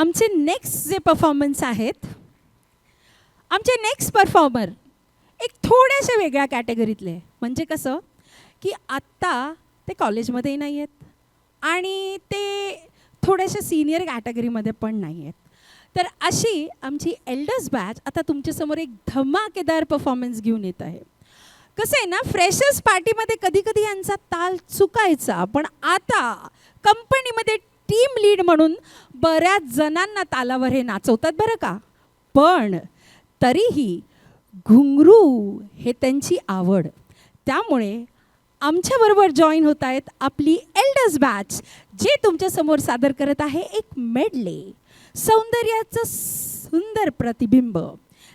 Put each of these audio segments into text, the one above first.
आमचे नेक्स्ट जे परफॉर्मन्स आहेत, आमचे नेक्स्ट परफॉर्मर एक थोड्याशा वेगळ्या कॅटेगरीतले. म्हणजे कसं की आत्ता ते कॉलेजमध्येही नाही आहेत आणि ते थोड्याशा सिनियर कॅटेगरीमध्ये पण नाही आहेत. तर अशी आमची एल्डर्स बॅच आता तुमच्यासमोर एक धमाकेदार परफॉर्मन्स घेऊन येत आहे. कसं आहे ना, फ्रेशर्स पार्टीमध्ये कधी कधी यांचा ताल चुकायचा, पण आता कंपनीमध्ये टीम लीड म्हणून बऱ्याच जणांना तालावर हे नाचवतात बरं का. पण तरीही घुंगरू हे त्यांची आवड. त्यामुळे आमच्याबरोबर जॉईन होत आहेत आपली एल्डर्स बॅच, जे तुमच्यासमोर सादर करत आहे एक मेडले. सौंदर्याचं सुंदर प्रतिबिंब,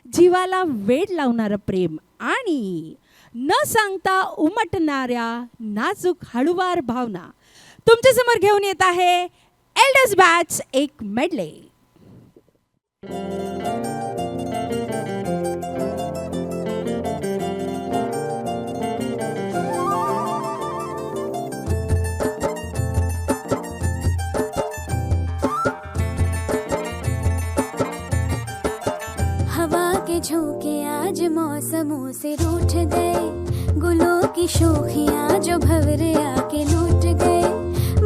जीवाला वेड लावणारं प्रेम आणि न सांगता उमटणाऱ्या नाजूक हळूवार भावना तुमच्यासमोर घेऊन येत आहे एल्डर्स बॅच एक मेडले. झोंके आज मौसमों से रूठ गए, गुलों की शोखियाँ जो भंवरे आके लूट गए.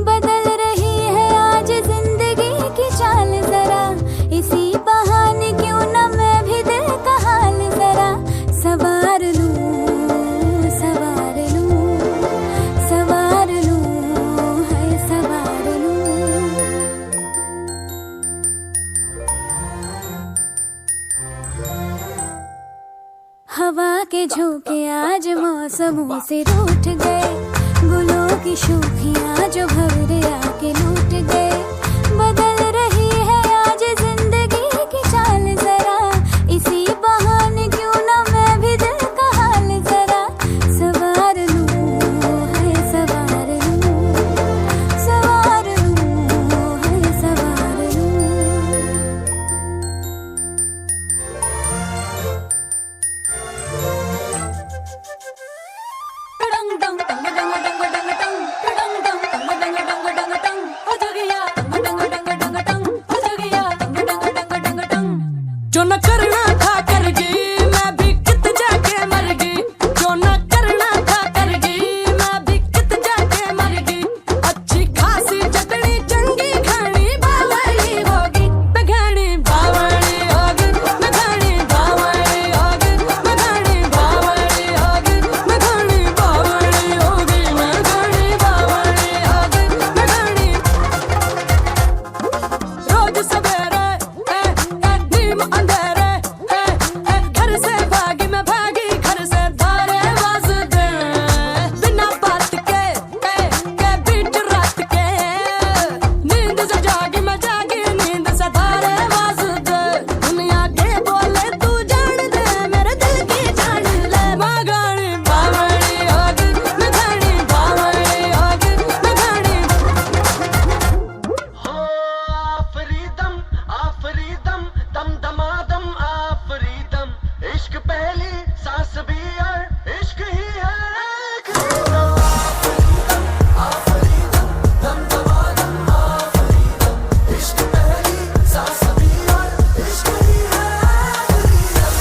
बदल रही है आज जिंदगी की चाल जरा, इसी बहाने क्यों न मैं भी दिल का हाल जरा सवार लूं, सवार लूं, सवार लूं, है सवार लूं. हवा के झोंके आज मौसमों से रूठ गए, गुलों की शोखियाँ जो भंवरे आके लूट गए. बदल रही है आज जिंदगी की चाल जरा, इसी बहाने क्यों ना मैं भी दिल का हाल जरा सवार लूं, है सवार लूं, सवार लूं, है सवार लूं. जो न करना था कर गई, मैं भी कित जाके मर गई. जो न करना था कर गई, मैं भी कित जाके मर गई. अच्छी खासी चटनी चंगी घनी बावली होगी, मैं घनी बावली होगी, मैं घनी बावली होगी, मैं घनी बावली होगी, मैं घनी बावली होगी, मैं घनी बावली होगी, मैं घनी. रोज सवेरे नीम अंधेरे घर से भागी मैं भागी, घर से धारे वाज दे बिना बात के बीच रात के. नींद से जागी मैं जागी, नींद से धारे वाज दे. दुनिया के बोले तू जान दे, मेरे दिल की जान ले. मैं घनी बावली होगी, मैं घनी बावली होगी, मैं घनी. आफरीदम आफरीदम दम दमादम आफरीदम, इश्क पहली सांस भी और इश्क ही है आखिरी दम. आफरीदम आफरीदम दम दमादम आफरीदम, इश्क पहली सांस भी और इश्क ही है आखिरी दम.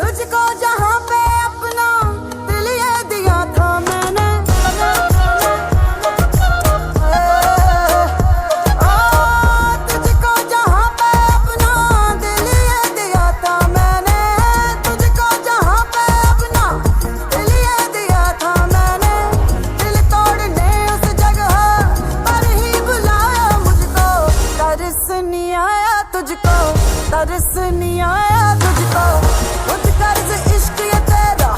तुझको जहाँ पे अपना दिल ये दिया था मैंने, तुझको जहाँ पे अपना दिल ये दिया था मैंने, तुझको जहाँ पे अपना दिल ये दिया था मैंने. दिल तोड़ने उस जगह पर ही बुलाया मुझको, तरस नहीं आया तुझको, तरस नहीं आया तुझको. खुद कर्ज इश्क ये तेरा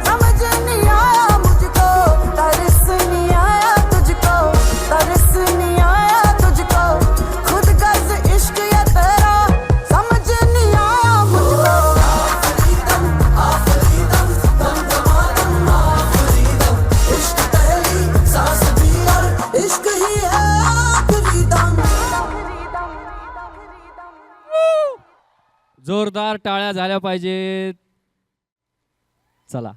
समझ नहीं आया मुझको, तरस नहीं आया तुझको, तरस नहीं आया तुझको. खुद कर्ज इश्क ये तेरा समझ नहीं आया मुझको. आफरीदम आफरीदम दम दमादम आफरीदम, इश्क पहली सांस भी और इश्क ही है आखिरी दम. जोरदार टाळ्या झाल्या पाहिजेत. चला,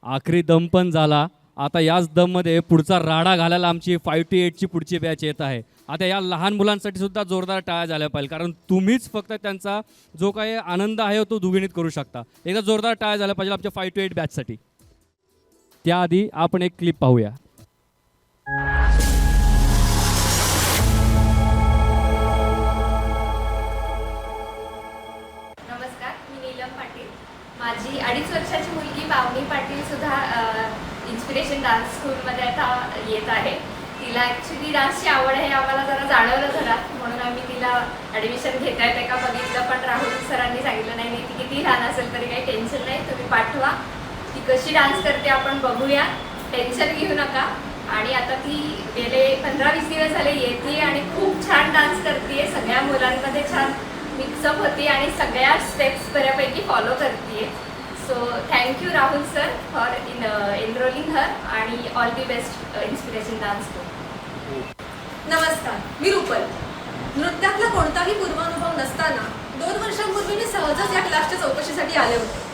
आखरी दम पण झाला. आता याच दममध्ये पुढचा राडा घालायला आमची 5 to 8ची पुढची बॅच येत आहे. आता या लहान मुलांसाठी सुद्धा जोरदार टाळ्या झाल्या पाहिजे, कारण तुम्हीच फक्त त्यांचा जो काही आनंद आहे तो दुगिणित करू शकता. एकदा जोरदार टाळ्या झाल्या पाहिजे आमच्या 5 to 8 बॅचसाठी. त्याआधी आपण एक क्लिप पाहूया. नमस्कार, मी नीलम पाटील. माझी 2.5 वर्षाची मुलगी पावनी पाटील सुद्धा इन्स्पिरेशन डान्स स्कूलमध्ये आता येत आहे. तिला ॲक्च्युली डान्सची आवड आहे आम्हाला जरा जाणवलं घरात, म्हणून आम्ही तिला ॲडमिशन घेता येते का बघितलं, पण राहुल सरांनी सांगितलं नाही नाही ती किती लहान असेल तरी काही टेन्शन नाही, तुम्ही पाठवा, ती कशी डान्स करते आपण बघूया, टेन्शन घेऊ नका. आणि आता ती गेले 15-20 दिवस झाले येते आणि खूप छान डान्स करते, सगळ्या मुलांमध्ये छान मिक्सअप होती आणि सगळ्या स्टेप्स बऱ्यापैकी फॉलो करते. So thank you Rahul sir for enrolling her आणि all the best inspiration dance school. नमस्कार, मी रुपल. नृत्यातला कोणताही पूर्वानुभव नसताना 2 वर्षांपूर्वी मी सहजच या क्लासच्या चौकशीसाठी आले होते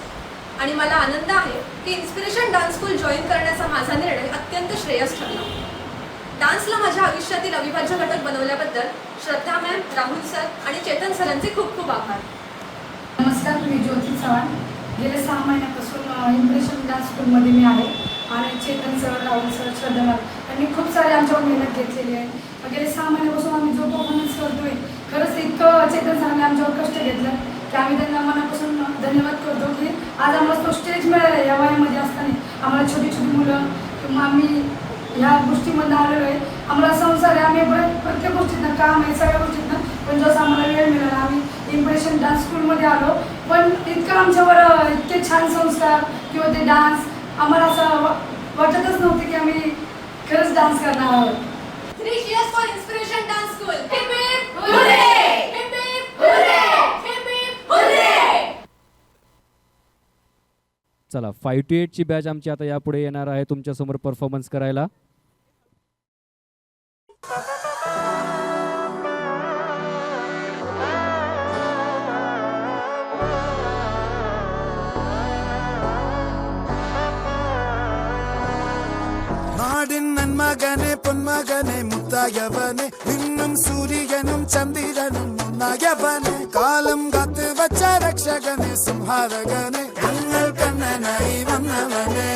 आणि मला आनंद आहे की इन्स्पिरेशन डान्स स्कूल जॉईन करण्याचा माझा निर्णय अत्यंत श्रेयस ठरला. डान्सला माझ्या आयुष्यातील अविभाज्य घटक बनवल्याबद्दल श्रद्धा मॅम, राहुल सर आणि चेतन सरांचे खूप खूप आभार. नमस्कार, मी ज्योती चव्हाण. गेले 6 महिन्यापासून इम्प्रेशन डान्स स्कूलमध्ये मी आहे आणि चेतन सर, राहुल सर, श्रद्धा मॅम यांनी खूप सारे आमच्यावर मेहनत घेतलेली आहे. गेले 6 महिन्यापासून आम्ही जो परफॉर्मन्स करतोय, खरंच इतकं चेतन सरांनी आमच्यावर कष्ट घेतलं की आम्ही त्यांना मनापासून धन्यवाद करतो की आज आम्हाला तो स्टेज मिळाला आहे. या वयामध्ये असताना आम्हाला छोटी छोटी मुलं किंवा आम्ही ह्या गोष्टीमधून आलेलो आहे. आम्हाला संसार आहे, आम्ही प्रत्येक गोष्टीतनं काम आहे, सगळ्या गोष्टीतनं, पण जसं आम्हाला वेळ मिळाला आम्ही इम्प्रेशन डान्स स्कूलमध्ये आलो. पण इतकं आमच्यावर इतके छान संस्कार किंवा ते डान्स आम्हाला असं वाटतच नव्हतं की आम्ही खरंच डान्स करणार आहोत. 3 cheers for Inspiration Dance School. Hip hip Hooray! Hip hip hooray! Hip hip hooray! चला, 5 to 8ची बॅच आमची आता यापुढे येणार आहे तुमच्यासमोर परफॉर्मन्स करायला. നാടിൻ നന്മകനെ പൊന്മകനെ മുത്തായവനെ നിന്നും സൂര്യനും ചന്ദ്രനും ഒന്നായവനെ കാലം കാത്ത് വച്ച രക്ഷകനെ സംഹാരകനെ ഞങ്ങൾ കണ്ണനായി വന്നവനെ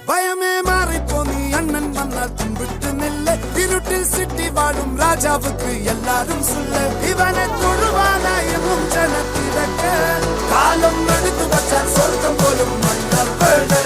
ഭയമേ മാറിപ്പോ നീ അണ്ണൻ വന്നാൽ തുമ്പിട്ടുന്നില്ല ഇരുട്ടിൽ സിറ്റി വാടും രാജാവുക്ക് എല്ലാരും സുല്ല ഇവനെ തൊഴുവാനായും ജനത്തിരക്ക് കാലം എടുത്തു വച്ചാൽ സ്വർഗം പോലും മണ്ണപ്പെട്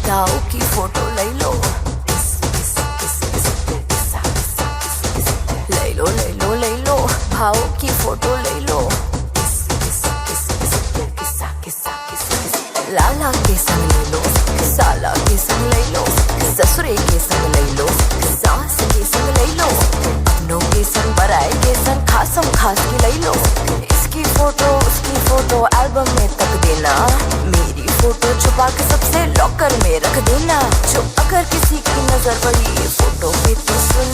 ताऊ की फोटो ले लो, ले लो ले लो ले लो, भाव की फोटो ले लो, लाला के संग ले लो, साला के संग ले लो, ससुरे के संग ले लो, सास के संग ले लो, अपनों के संग बराए के संग खासम खास की ले लो। इसकी फोटो उसकी फोटो एल्बम में तक देना, मेरी फोटो छुपा के सबसे लॉकर में रख देना। जो अगर किसी की नजर पड़ी फोटो पे तो सुन,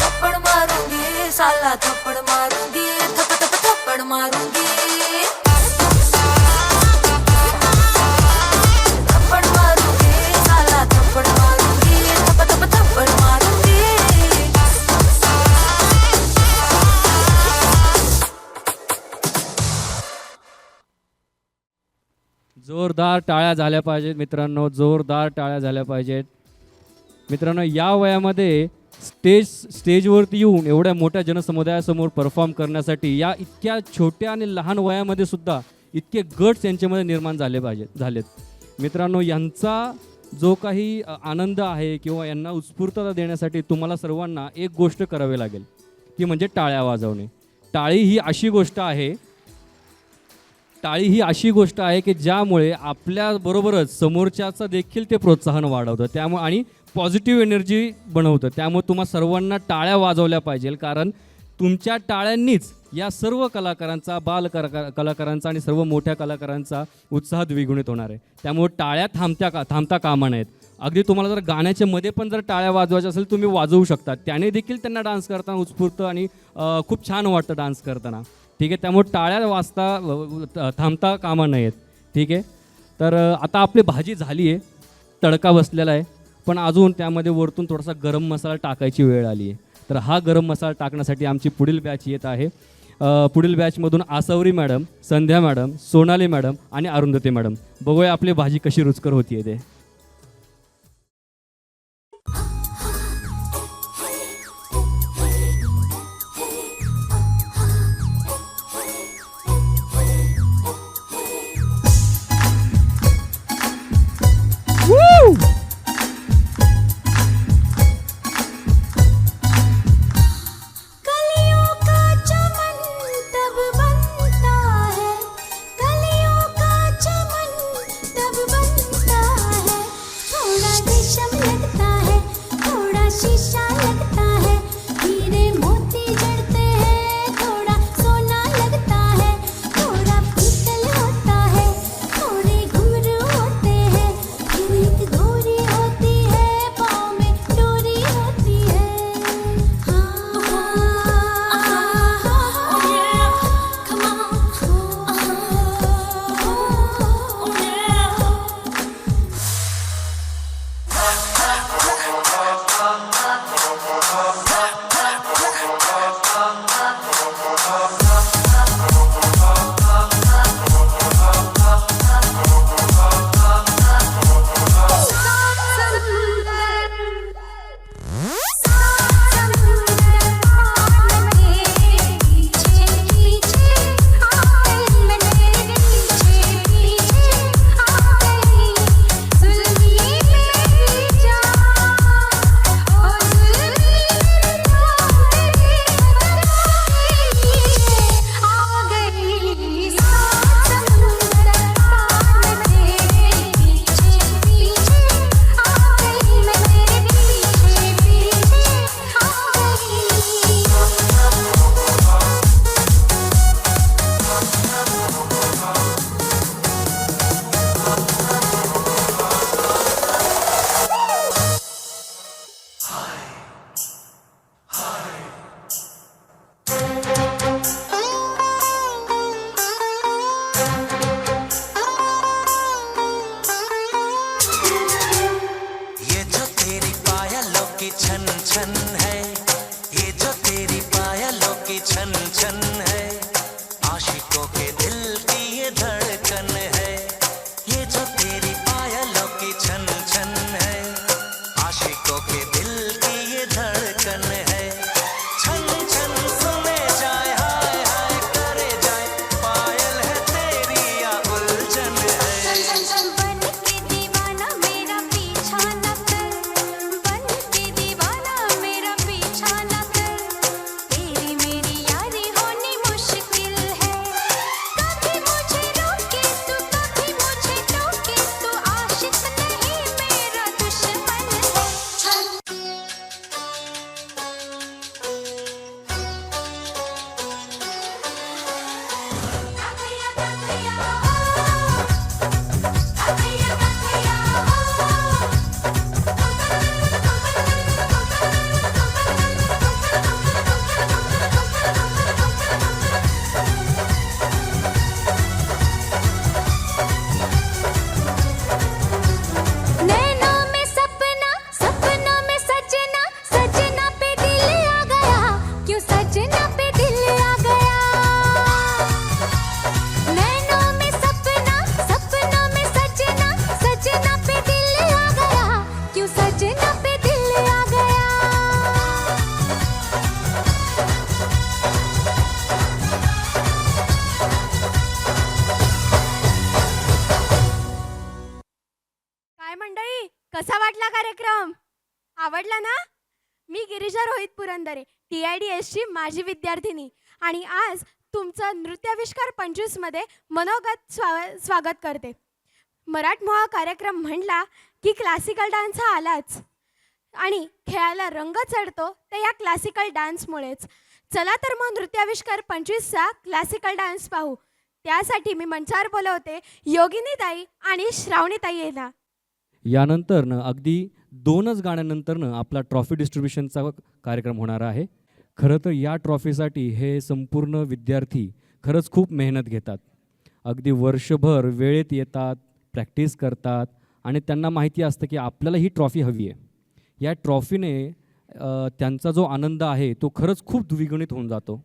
थप्पड़ मारूंगी साला थप्पड़ मारूंगी, थप थप थप्पड़ मारूंगी, थप्पड़ मारूंगी साला थप्पड़ मारूंगी, थप थप थप्पड़ मारूंगी। जोरदार टाळ्या झाल्या पाहिजेत मित्रांनो, जोरदार टाळ्या झाल्या पाहिजेत मित्रांनो. या वयामध्ये स्टेजवरती येऊन एवढ्या मोठ्या जनसमुदायासमोर परफॉर्म करण्यासाठी या इतक्या छोट्या आणि लहान वयामध्ये सुद्धा इतके गट्स यांच्यामध्ये निर्माण झालेत मित्रांनो. यांचा जो काही आनंद आहे किंवा यांना उत्स्फूर्तता देण्यासाठी तुम्हाला सर्वांना एक गोष्ट करावी लागेल, ती म्हणजे टाळ्या वाजवणे. टाळी ही अशी गोष्ट आहे की ज्यामुळे आपल्याबरोबरच समोरच्याचं देखील ते प्रोत्साहन वाढवतं, त्यामुळे आणि पॉझिटिव्ह एनर्जी बनवतं. त्यामुळे तुम्हा सर्वांना टाळ्या वाजवल्या पाहिजे, कारण तुमच्या टाळ्यांनीच या सर्व कलाकारांचा, कलाकारांचा आणि सर्व मोठ्या कलाकारांचा उत्साह द्विगुणित होणार आहे. त्यामुळे टाळ्या थांबता कामा नयेत. अगदी तुम्हाला जर गाण्याच्या मध्ये पण जर टाळ्या वाजवायच्या असेल तुम्ही वाजवू शकता, त्याने देखील त्यांना डान्स करताना उत्स्फूर्त आणि खूप छान वाटतं डान्स करताना. ठीक आहे, त्यामुळे टाळ्या थांबता कामा नयेत. ठीक आहे, तर आता आपली भाजी झाली आहे, तडका बसलेला आहे, पण अजून त्यामध्ये वरतून थोडासा गरम मसाला टाकायची वेळ आली आहे. तर हा गरम मसाला टाकण्यासाठी आमची पुढील बॅच येत आहे. पुढील बॅचमधून आसावरी मॅडम, संध्या मॅडम, सोनाली मॅडम आणि अरुंधती मॅडम. बघूया आपली भाजी कशी रुचकर होती ते. कलियों का चमन तब बनता है, कलियों का चमन तब बनता है, मंडळी, कसा वाटला कार्यक्रम? आवडला ना? मी गिरिजा रोहित पुरंदरे, TIDSची माजी विद्यार्थिनी, आणि आज तुमचं नृत्याविष्कार 25मध्ये मनोगत स्वागत करते. मराठमोळा कार्यक्रम म्हणला की क्लासिकल डान्स हा आलाच, आणि खेळायला रंग चढतो ते या क्लासिकल डान्समुळेच. चला तर मग नृत्याविष्कार 25चा क्लासिकल डान्स पाहू. त्यासाठी मी मंचावर बोलवते योगिनीताई आणि श्रावणीताई यांना. यानंतरनं अगदी 2च गाण्यानंतरनं आपला ट्रॉफी डिस्ट्रीब्युशनचा कार्यक्रम होणार आहे. खरं तर या ट्रॉफीसाठी हे संपूर्ण विद्यार्थी खरंच खूप मेहनत घेतात. अगदी वर्षभर वेळेत येतात, प्रॅक्टिस करतात, आणि त्यांना माहिती असतं की आपल्याला ही ट्रॉफी हवी आहे. या ट्रॉफीने त्यांचा जो आनंद आहे तो खरंच खूप द्विगुणित होऊन जातो.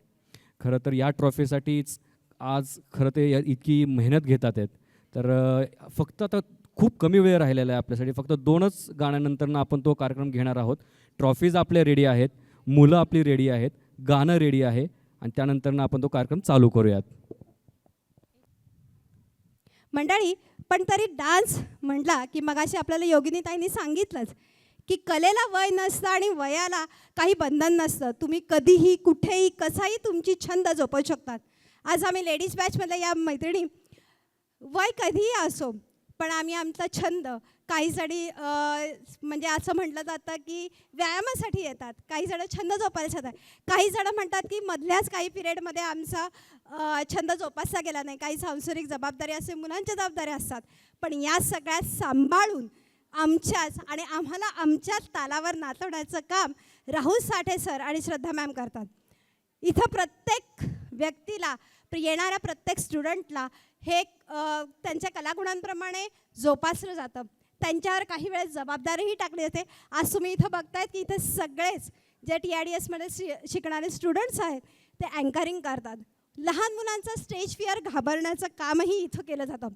खरं तर या ट्रॉफीसाठीच आज खरं ते इतकी मेहनत घेतात आहेत. तर फक्त आता खूप कमी वेळ राहिलेला आहे आपल्यासाठी. फक्त 2च गाण्यानंतरनं आपण तो कार्यक्रम घेणार आहोत. ट्रॉफीज आपल्या रेडी आहेत, मुलं आपली रेडी आहेत, गाणं रेडी आहे, आणि त्यानंतरनं आपण तो कार्यक्रम चालू करूयात. मंडळी, पण तरी डान्स म्हटला की मगाशी आपल्याला योगिनीताईंनी सांगितलंच की कलेला वय नसतं आणि वयाला काही बंधन नसतं. तुम्ही कधीही कुठेही कसाही तुमची छंद जोपासू शकतात. आज आम्ही लेडीज बॅचमधल्या या मैत्रिणी वय कधीही असो, पण आम्ही आमचा छंद, काही जणी म्हणजे असं म्हटलं जातं की व्यायामासाठी येतात, काही जणं छंद जोपासतात, काही जणं म्हणतात की मधल्याच काही पिरियडमध्ये आमचा छंद जोपासला गेला नाही, काही सांसारिक जबाबदारी असे मुलांच्या जबाबदाऱ्या असतात. पण या सगळ्या सांभाळून आमच्याच आणि आम्हाला आमच्याच तालावर नाचवण्याचं काम राहुल साठे सर आणि श्रद्धा मॅम करतात. इथं प्रत्येक व्यक्तीला, येणाऱ्या प्रत्येक स्टुडंटला हे त्यांच्या कलागुणांप्रमाणे जोपासलं जातं. त्यांच्यावर काही वेळेस जबाबदारीही टाकली जाते. आज तुम्ही इथं बघतायत की इथे सगळेच जे TIDSमध्ये शिकणारे स्टुडंट्स आहेत ते अँकरिंग करतात. लहान मुलांचं स्टेज फिअर घाबरण्याचं कामही इथं केलं जातं.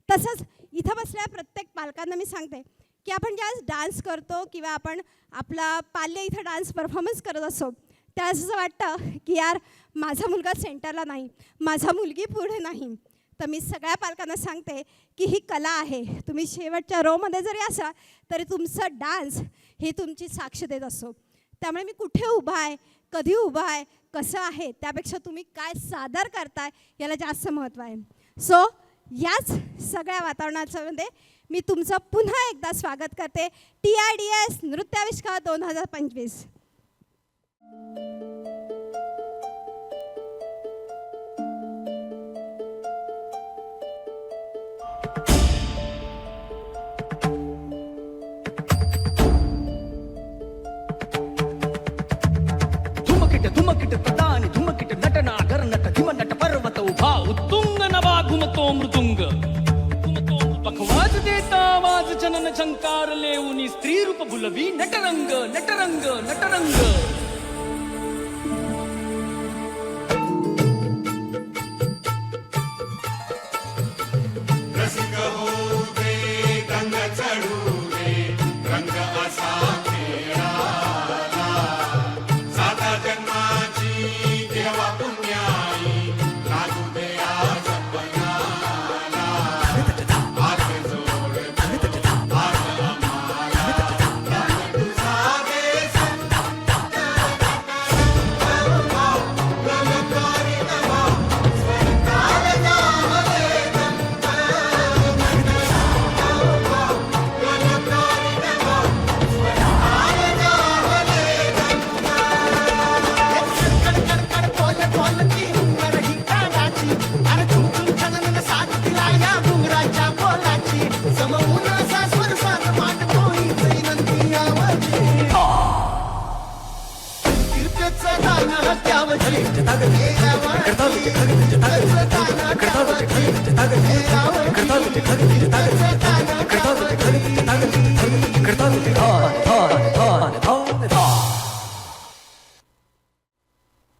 तसंच इथं बसलेल्या प्रत्येक पालकांना मी सांगते की आपण ज्यावेळेस डान्स करतो किंवा आपण आपला पाल्य इथं डान्स परफॉर्मन्स करत असतो, त्यावेळेस असं वाटतं की यार माझा मुलगा सेंटरला नाही, माझा मुलगी पुढे नाही. तर मी सगळ्या पालकांना सांगते की ही कला आहे. तुम्ही शेवटच्या रोमध्ये जरी असाल तरी तुमचं डान्स हे तुमची साक्ष देत असतो. त्यामुळे मी कुठे उभा आहे, कधी उभा आहे, कसं आहे, त्यापेक्षा तुम्ही काय सादर करताय याला जास्त महत्त्व आहे. सो याच सगळ्या वातावरणामध्ये मी तुमचं पुन्हा एकदा स्वागत करते TIDS नृत्याविष्कार 2025. धुमकिट प्रदान धुमकिट नटना गरनट धिम नट पर्वत उभा उत्तुंग नवा घुमतो मृदुंग पखवाज देता आवाज जनन झंकार लेऊनी स्त्री रूप बुलवी नटरंग नटरंग नटरंग.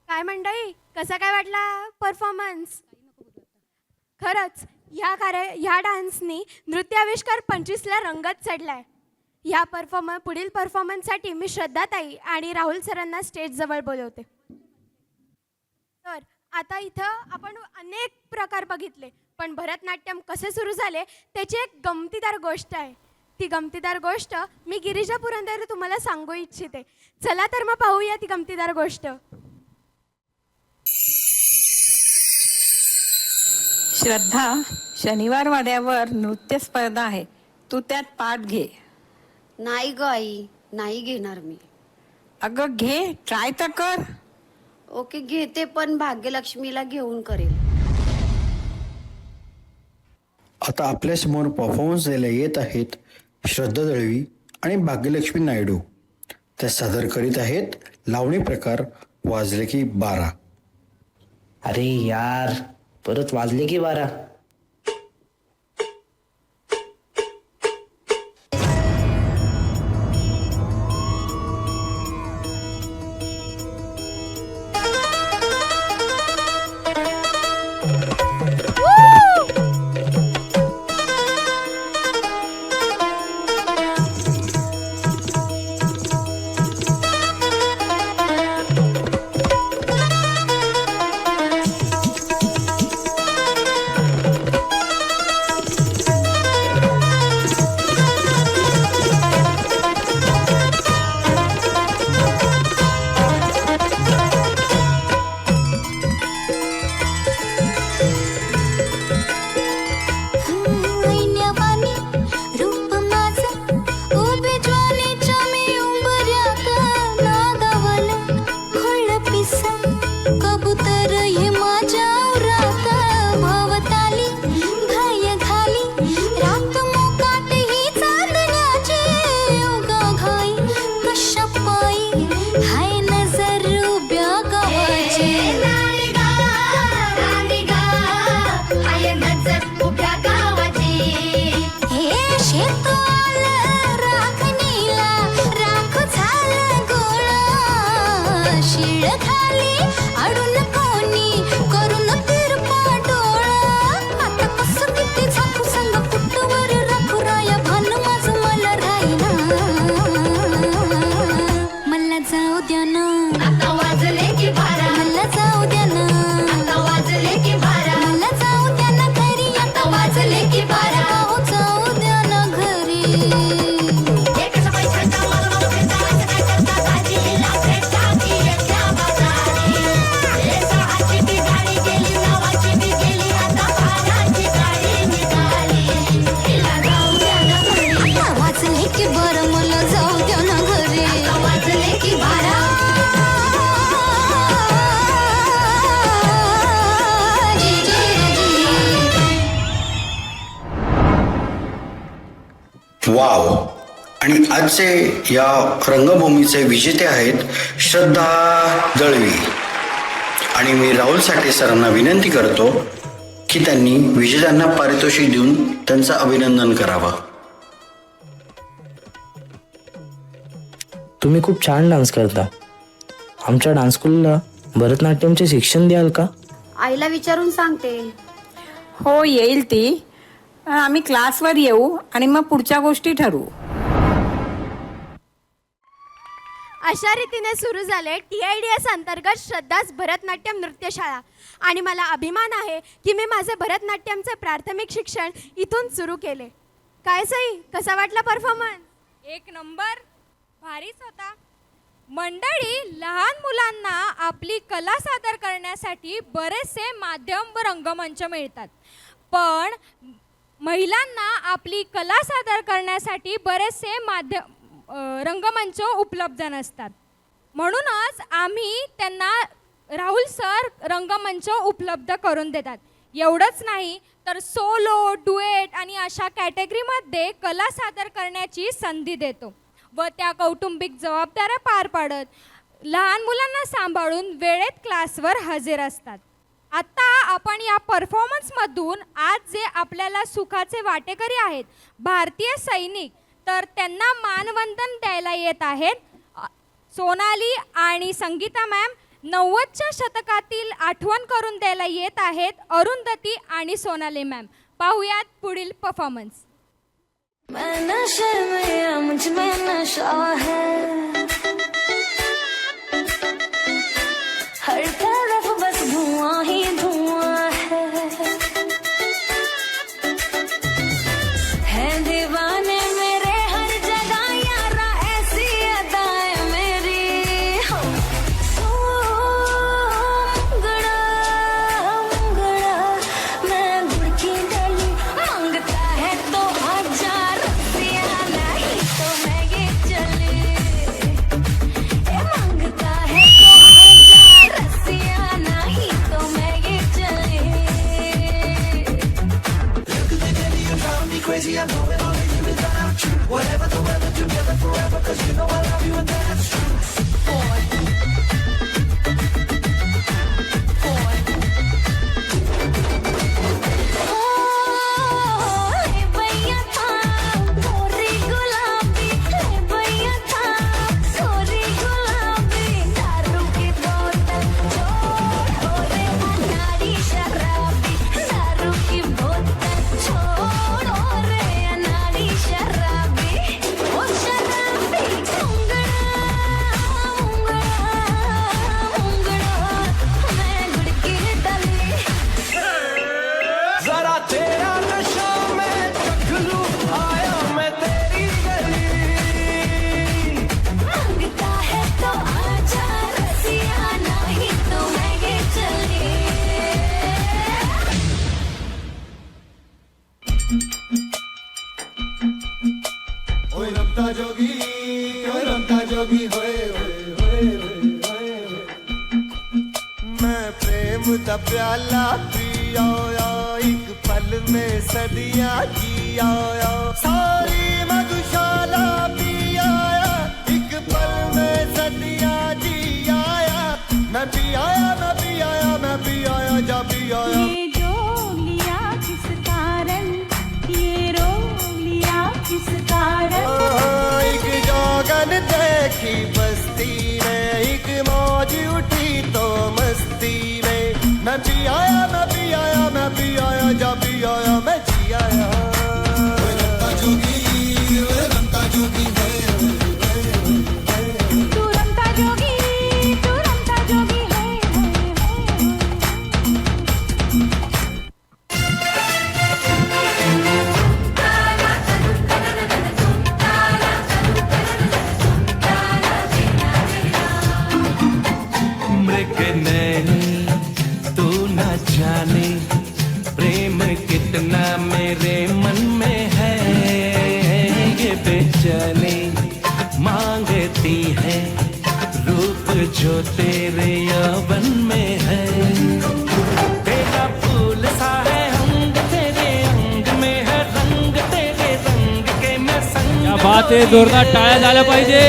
काय मंडळी, कसा काय वाटला परफॉर्मन्स? खरंच ह्या डान्सनी नृत्याविष्कार 25ला रंगत चढलाय. ह्या पुढील परफॉर्मन्ससाठी मी श्रद्धाताई आणि राहुल सरांना स्टेजजवळ बोलवते. तर आता इथं आपण अनेक प्रकार बघितले, पण भरतनाट्यम कसे सुरू झाले त्याची एक गमतीदार गोष्ट आहे. ती गमतीदार गोष्ट मी गिरिजा पुरंदरे तुम्हाला सांगू इच्छिते. चला तर मग पाहूया ती गमतीदार गोष्ट. श्रद्धा, शनिवार वाड्यावर नृत्य स्पर्धा आहे, तू त्यात पाठ घे. नाही ग आई, नाही घेणार मी. अगं घे, ट्राय तर कर. ओके घेते, पण भाग्यलक्ष्मीला घेऊन करेल. आता आपल्यासमोर परफॉर्मन्स द्यायला येत आहेत श्रद्धा दळवी आणि भाग्यलक्ष्मी नायडू. त्या सादर करीत आहेत लावणी प्रकार वाजले की 12. अरे यार, परत वाजले की 12. वाव. आणि आजचे या रंगभूमीचे विजेते आहेत श्रद्धा दळवी. आणि मी राहुल साठे सरांना विनंती करतो की त्यांनी विजेत्यांना पारितोषिक देऊन त्यांचं अभिनंदन करावं. तुम्ही खूप छान डान्स करता. आमच्या डान्स स्कूलला भरतनाट्यमचे शिक्षण द्याल का? आईला विचारून सांगते. हो, येईल ती. आम्ही क्लासवर येऊ आणि मग पुढच्या गोष्टी ठरवू. अशा रीतीने सुरू झाले TIDS अंतर्गत श्रद्धाच भरतनाट्यम नृत्यशाळा. आणि मला अभिमान आहे की मी माझे भरतनाट्यमचे प्राथमिक शिक्षण इथून सुरू केले. काय सई, कसा वाटला परफॉर्मन्स? एक नंबर, भारीच होता. मंडळी, लहान मुलांना आपली कला सादर करण्यासाठी बरेचसे माध्यम व रंगमंच मिळतात, पण महिलांना आपली कला सादर करण्यासाठी बरेचसे रंगमंच उपलब्ध नसतात. म्हणूनच आम्ही त्यांना राहुल सर रंगमंच उपलब्ध करून देतात. एवढंच नाही तर सोलो, डुएट आणि अशा कॅटेगरीमध्ये कला सादर करण्याची संधी देतो व त्या कौटुंबिक जबाबदाऱ्या पार पाडत लहान मुलांना सांभाळून वेळेत क्लासवर हजर असतात. आता आपण या परफॉर्मन्समधून आज जे आपल्याला सुखाचे वाटेकरी आहेत भारतीय सैनिक, तर त्यांना मानवंदन द्यायला येत आहेत सोनाली आणि संगीता मॅम. 90च्या शतकातील आठवण करून द्यायला येत आहेत अरुंधती आणि सोनाली मॅम. पाहूयात पुढील परफॉर्मन्स. हर तरफ बस धुआं ही धुआं है दीवाने मेरे जरा तेरा नशा मैं चख लूं, आया मैं तेरी गली। मांगता है तो आजा रसिया, नहीं तो मैं ये चली। ओए रमता जोगी, ओए रमता जोगी, होए होए होए होए होए। मैं प्रेम दा प्याला पिया, एक पल में सदियां जिया। सारी मधुशाला पिया, एक पल में सदियां जिया। मैं पिया, मैं पिया, मैं पिया, जा पिया। ये जो लिया किस कारण, ये रो लिया किस कारण। एक जोगन देखी बस्ती में, एक मौज उठी तो मस्ती में। मैं पिया, मैं पिया, मैं पिया, जा पिया, मैं जिया। जोगी, रमता जोगी, तू रमता जोगी, तू रमता जोगी है। मृग नैनी तू न जाने, प्रेम कितना मेरे मन में है। ये बेचैनी मांगती है रूप जो तेरे यौवन में है। तेरा फूल सा है अंग, तेरे अंग में है रंग, तेरे रंग के मैं संग। क्या बात आहे, जोरदार टाळ्या झाल्या पाहिजे।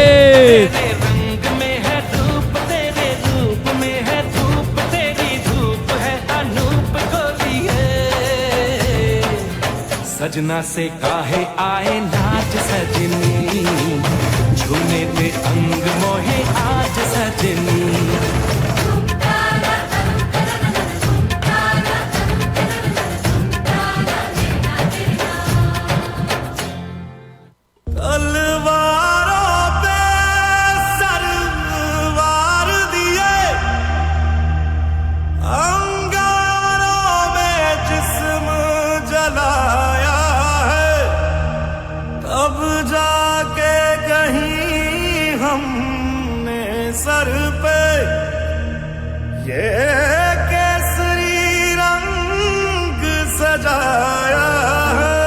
तेरे रंग में है रूप, तेरे रूप में है धूप, तेरी धूप है अनूप गोरी है। सजना से काहे आए नाच सजनी, झूमे पे अंग मोहे आज सजनी। तलवारों पे सरवार दिए, अंगारों में जिस्म जलाया है। तब जाके कहीं हमने सर पे ये केसरी रंग सजाया है।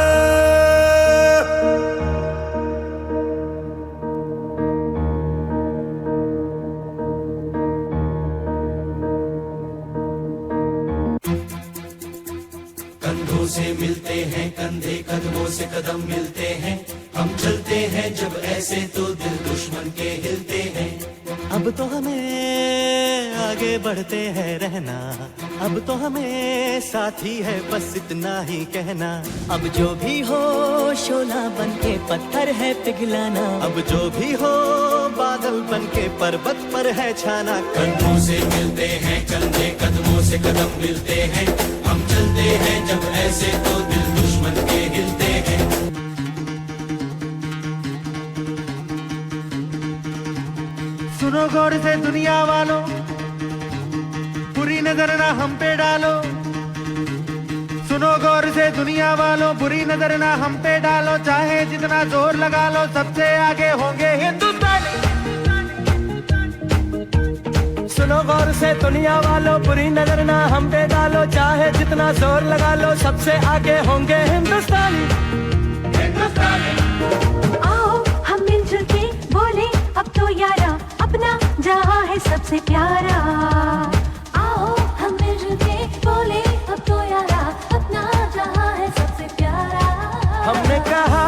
कंधों से मिलते हैं कंधे, कदमों से कदम मिलते हैं। हम चलते हैं जब ऐसे तो दिल दुश्मन के हिलते हैं। अब तो हमें आगे बढ़ते हैं रहना, अब तो हमें साथी है बस इतना ही कहना। अब जो भी हो शोला बन के पत्थर है पिघलाना, अब जो भी हो बादल बन के पर्वत पर है छाना। कंधों से मिलते हैं कंधे, कदमों से कदम मिलते हैं। हम चलते हैं जब ऐसे तो दिल दुश्मन के हिलते हैं। सुनो गौर से दुनिया वालों, बुरी नजर ना हम पे डालो। सुनो गौर से दुनिया वालों, बुरी नजर ना हम पे डालो। चाहे जितना जोर लगा लो, सबसे आगे होंगे हिंदुस्तानी। सुनो गौर से दुनिया वालों, बुरी नजर ना हम पे डालो। चाहे जितना जोर लगा लो, सबसे आगे होंगे हिंदुस्तानी। आओ हम मिलजुल के बोले अब तो यारा, अपना जहां है सबसे प्यारा। आओ हम मिलजुल के बोले अब तो यारा, अपना जहां है सबसे प्यारा। हमने कहा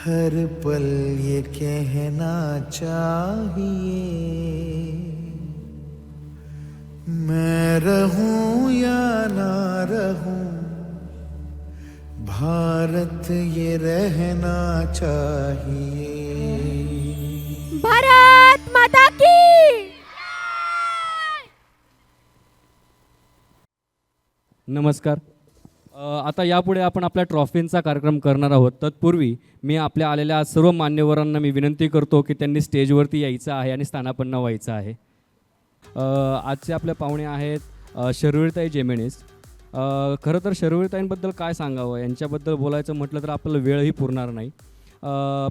हर पल ये कहना चाहिए, मैं रहूं या ना रहूं, भारत ये रहना चाहिए. भारत माता की. नमस्कार. आता यापुढे आपण आपल्या ट्रॉफींचा कार्यक्रम करणार आहोत. तत्पूर्वी मी आपल्या आलेल्या सर्व मान्यवरांना मी विनंती करतो की त्यांनी स्टेजवरती यायचं आहे आणि स्थानापन्न व्हायचं आहे. आजचे आपले पाहुणे आहेत शर्वरीताई जेमेनीस. खरं तर शर्वरीताईंबद्दल काय सांगावं, यांच्याबद्दल बोलायचं म्हटलं तर आपल्याला वेळही पुरणार नाही.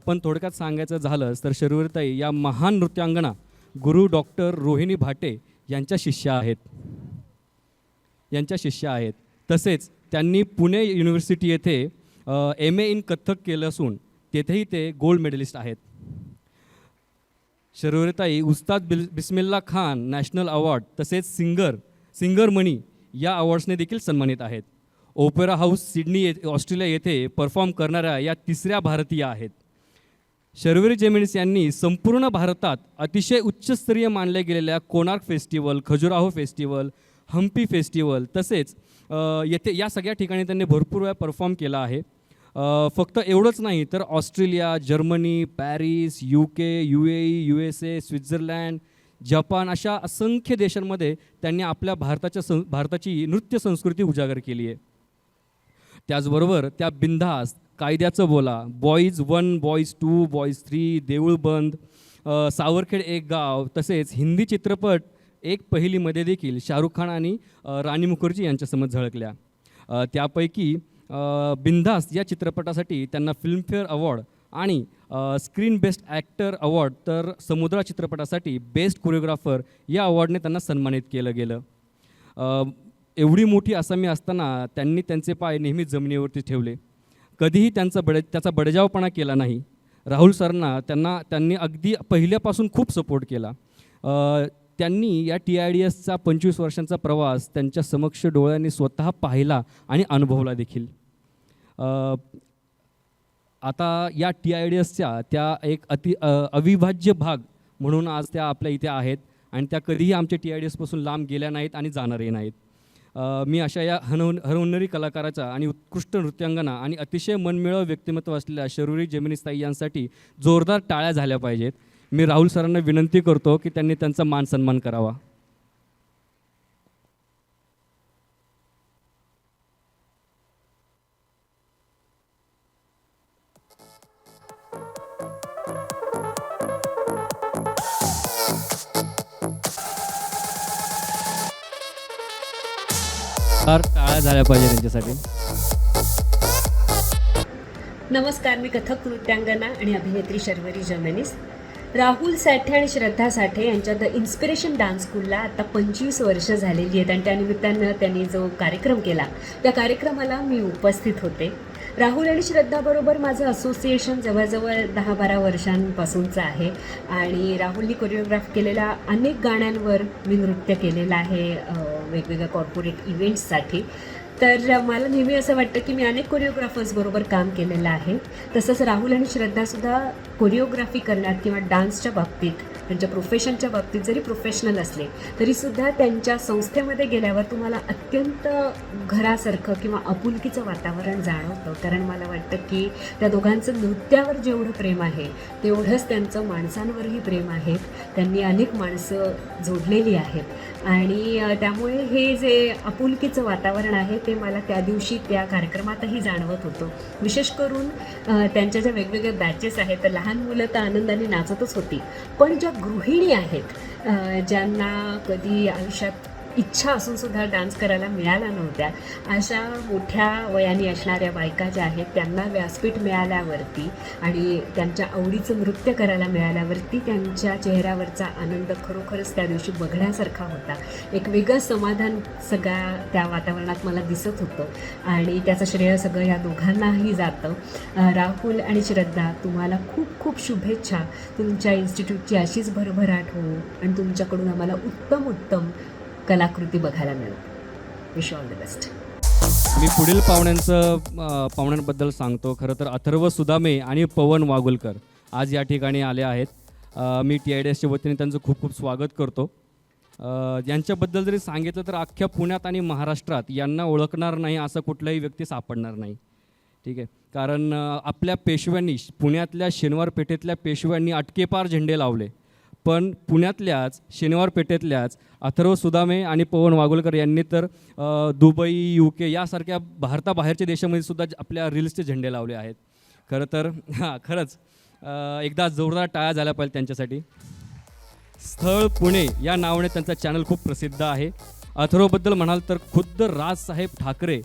पण थोडक्यात सांगायचं झालंच तर शर्वरीताई या महान नृत्यांगना गुरु डॉक्टर रोहिणी भाटे यांच्या शिष्या आहेत. तसेच त्यांनी पुणे युनिव्हर्सिटी येथे MA इन कथ्थक केलं असून तेथेही ते गोल्ड मेडलिस्ट आहेत. शर्वरीताई उस्ताद बिस्मिल्ला खान नॅशनल अवॉर्ड तसेच सिंगर मनी या अवॉर्ड्सने देखील सन्मानित आहेत. ओपेरा हाऊस सिडनी ऑस्ट्रेलिया येथे परफॉर्म करणाऱ्या या तिसऱ्या भारतीय आहेत. शर्वरी जेमेनीस यांनी संपूर्ण भारतात अतिशय उच्चस्तरीय मानल्या गेलेल्या Konark festival, Khajuraho festival, Hampi festival तसेच येथे या सगळ्या ठिकाणी त्यांनी भरपूर वेळा परफॉर्म केला आहे. फक्त एवढंच नाही तर Australia, Germany, Paris, UK, UAE, USA, Switzerland, Japan अशा असंख्य देशांमध्ये त्यांनी आपल्या भारताची नृत्य संस्कृती उजागर केली आहे. त्याचबरोबर त्या बिनधास्त, कायद्याचं बोला, बॉईज 1, बॉईज 2, बॉईज 3, देऊळ बंद, सावरखेड एक गाव तसेच हिंदी चित्रपट एक पहिलीमध्ये देखील शाहरुख खान आणि राणी मुखर्जी यांच्यासमोर झळकल्या. त्यापैकी बिनधास्त या चित्रपटासाठी त्यांना फिल्मफेअर अवॉर्ड आणि स्क्रीन बेस्ट ॲक्टर अवॉर्ड तर समुद्रा चित्रपटासाठी बेस्ट कोरिओग्राफर या अवॉर्डने त्यांना सन्मानित केलं गेलं. एवढी मोठी आसामी असताना त्यांनी त्यांचे पाय नेहमी जमिनीवरती ठेवले. कधीही त्याचा बडजावपणा केला नाही. राहुल सरांना त्यांनी अगदी पहिल्यापासून खूप सपोर्ट केला. त्यांनी या TIDSचा 25 वर्षांचा प्रवास त्यांच्या समक्ष डोळ्यांनी स्वतः पाहिला आणि अनुभवला देखील. आता या TIDSच्या त्या एक अविभाज्य भाग म्हणून आज त्या आपल्या इथे आहेत आणि त्या कधीही आमच्या TIDSपासून लांब गेल्या नाहीत आणि जाणारही नाहीत. मी अशा या हरहुन्नरी कलाकाराचा आणि उत्कृष्ट नृत्यांगना आणि अतिशय मनमिळावू व्यक्तिमत्व असलेल्या शर्वरी जेमेनीस ताई यांसाठी जोरदार टाळ्या झाल्या पाहिजेत. मी राहुल सरांना विनंती करतो की त्यांनी त्यांचा मान सन्मान करावा. टाळ्या झाल्या पाहिजे त्यांच्यासाठी. नमस्कार, मी कथक नृत्यांगना आणि अभिनेत्री शर्वरी जेमेनीस. राहुल साठे आणि श्रद्धा साठे यांच्या द इन्स्पिरेशन डान्स स्कूलला आता 25 वर्ष झालेली आहेत आणि त्यानिमित्तानं त्यांनी जो कार्यक्रम केला त्या कार्यक्रमाला मी उपस्थित होते. राहुल आणि श्रद्धाबरोबर माझं असोसिएशन जवळजवळ 10-12 वर्षांपासूनचं आहे आणि राहुलनी कोरिओग्राफ केलेल्या अनेक गाण्यांवर मी नृत्य केलेलं आहे वेगवेगळ्या कॉर्पोरेट इव्हेंट्ससाठी. तर मला नेहमी असं वाटतं की मी अनेक कोरिओग्राफर्सबरोबर काम केलेलं आहे. तसंच राहुल आणि श्रद्धासुद्धा कोरिओग्राफी करण्यात किंवा डान्सच्या बाबतीत त्यांच्या प्रोफेशनच्या बाबतीत जरी प्रोफेशनल असले तरीसुद्धा त्यांच्या संस्थेमध्ये गेल्यावर तुम्हाला अत्यंत घरासारखं किंवा आपुलकीचं वातावरण जाणवतं. कारण मला वाटतं की त्या दोघांचं नृत्यावर जेवढं प्रेम आहे तेवढंच त्यांचं माणसांवरही प्रेम आहे. त्यांनी अनेक माणसं जोडलेली आहेत आणि त्यामुळे हे जे आपुलकीचं वातावरण आहे ते मला त्या दिवशी त्या कार्यक्रमातही जाणवत होतं. विशेष करून त्यांच्या ज्या वेगवेगळ्या बॅचेस आहेत तर लहान मुलं तर आनंदाने नाचतच होती, पण ज्या गृहिणी आहेत ज्यांना कधी आयुष्यात इच्छा असूनसुद्धा डान्स करायला मिळाला नव्हत्या अशा मोठ्या वयाने असणाऱ्या बायका ज्या आहेत त्यांना व्यासपीठ मिळाल्यावरती आणि त्यांच्या आवडीचं नृत्य करायला मिळाल्यावरती त्यांच्या चेहऱ्यावरचा आनंद खरोखरच त्या दिवशी बघण्यासारखा होता. एक वेगळं समाधान सगळ्या त्या वातावरणात मला दिसत होतं आणि त्याचं श्रेय सगळं या दोघांनाही जातं. राहुल आणि श्रद्धा, तुम्हाला खूप खूप शुभेच्छा. तुमच्या इन्स्टिट्यूटची अशीच भरभराट हो आणि तुमच्याकडून आम्हाला उत्तम कलाकृती बघायला मिळेल. Wish all the best. मी पुढील पाहुण्यांबद्दल सांगतो. खरं तर अथर्व सुदामे आणि पवन वागुलकर आज या ठिकाणी आले आहेत. मी TIDSच्या वतीने त्यांचं खूप खूप स्वागत करतो. यांच्याबद्दल जरी सांगितलं तर अख्ख्या पुण्यात आणि महाराष्ट्रात यांना ओळखणार नाही असं कुठलाही व्यक्ती सापडणार नाही. ठीक आहे, कारण आपल्या पेशव्यांनी, पुण्यातल्या शनिवार पेठेतल्या पेशव्यांनी अटकेपार झेंडे लावले, पण पुण्यातल्याच शनिवार पेठेतल्याच अथर्व सुदामे आणि पवन वागुलकर यांनी तर दुबई, UK यासारख्या भारताबाहेरच्या देशामध्ये सुद्धा आपल्या रील्सचे झेंडे लावले आहेत. खरं तर खरंच एकदा जोरदार टाळ्या झाल्या पाहिजे त्यांच्यासाठी. स्थळ पुणे या नावाने त्यांचा चॅनल खूप प्रसिद्ध आहे. अथर्वबद्दल म्हणाल तर खुद्द राजसाहेब ठाकरे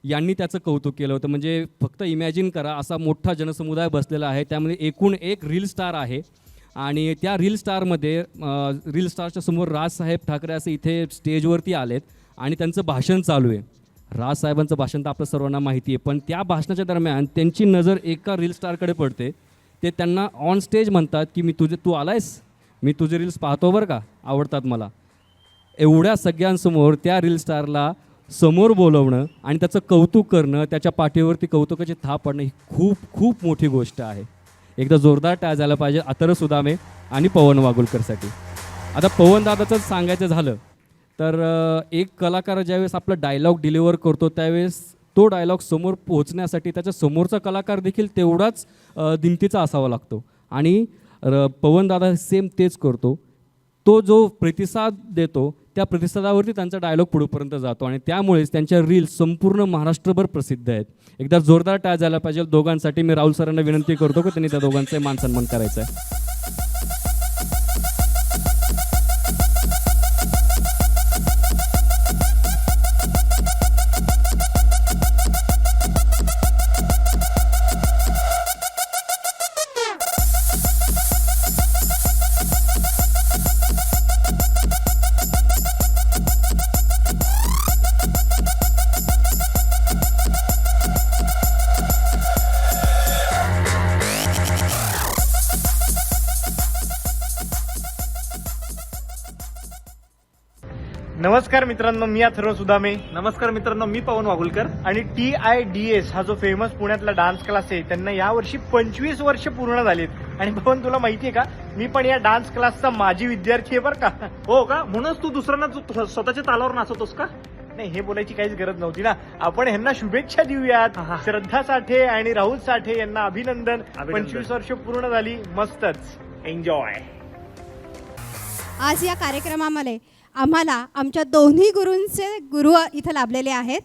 यांनी त्याचं कौतुक केलं होतं. म्हणजे फक्त इमॅजिन करा, असा मोठा जनसमुदाय बसलेला आहे, त्यामध्ये एकूण एक रील स्टार आहे आणि त्या रील स्टारच्या समोर राजसाहेब ठाकरे असे इथे स्टेजवरती आलेत आणि त्यांचं भाषण चालू आहे. राजसाहेबांचं भाषण तर आपलं सर्वांना माहिती आहे, पण त्या भाषणाच्या दरम्यान त्यांची नजर एका रील स्टारकडे पडते. ते त्यांना ऑन स्टेज म्हणतात की तू आलायस, मी तुझे रील्स पाहतो बरं का, आवडतात मला. एवढ्या सगळ्यांसमोर त्या रील स्टारला समोर बोलवणं आणि त्याचं कौतुक करणं, त्याच्या पाठीवरती कौतुकाची थाप पडणं ही खूप खूप मोठी गोष्ट आहे. एकदा जोरदार टाळ्या झाला पाहिजे अथर्व सुदामे आणि पवन वागुलकरसाठी. आता पवन दादाचं सांगायचं झालं तर एक कलाकार ज्यावेळेस आपला डायलॉग डिलिव्हर करतो त्यावेळेस तो डायलॉग समोर पोहोचण्यासाठी त्याच्या समोरचा कलाकार देखील तेवढाच दिमतीचा असावा लागतो आणि पवन दादा सेम तेच करतो. तो जो प्रतिसाद देतो त्या प्रतिसादावरती त्यांचा डायलॉग पुढेपर्यंत जातो आणि त्यामुळेच त्यांच्या रील्स संपूर्ण महाराष्ट्रभर प्रसिद्ध आहेत. एकदा जोरदार टाळ्या झाला पाहिजे दोघांसाठी. मी राहुल सरांना विनंती करतो की त्यांनी त्या दोघांचे मान सन्मान करायचा आहे. नमस्कार मित्रांनो, मी अथर्व सुदामे. नमस्कार मित्रांनो, मी पवन वागुलकर. आणि TIDS हा जो फेमस पुण्यातला डान्स क्लास आहे त्यांना यावर्षी 25 वर्ष पूर्ण झालीत. आणि पवन, तुला माहितीये का, मी पण या डान्स क्लासचा माजी विद्यार्थी आहे बरं का. हो का? म्हणूनच तू दुसऱ्यांना स्वतःच्या तालावर नाचवतोस का? नाही, हे बोलायची काहीच गरज नव्हती ना. आपण ह्यांना शुभेच्छा देऊयात. श्रद्धा साठे आणि राहुल साठे यांना अभिनंदन. 25 वर्ष पूर्ण झाली. मस्तच. एन्जॉय. आज या कार्यक्रमामध्ये आम्हाला आमच्या दोन्ही गुरूंचे गुरु इथं लाभलेले आहेत.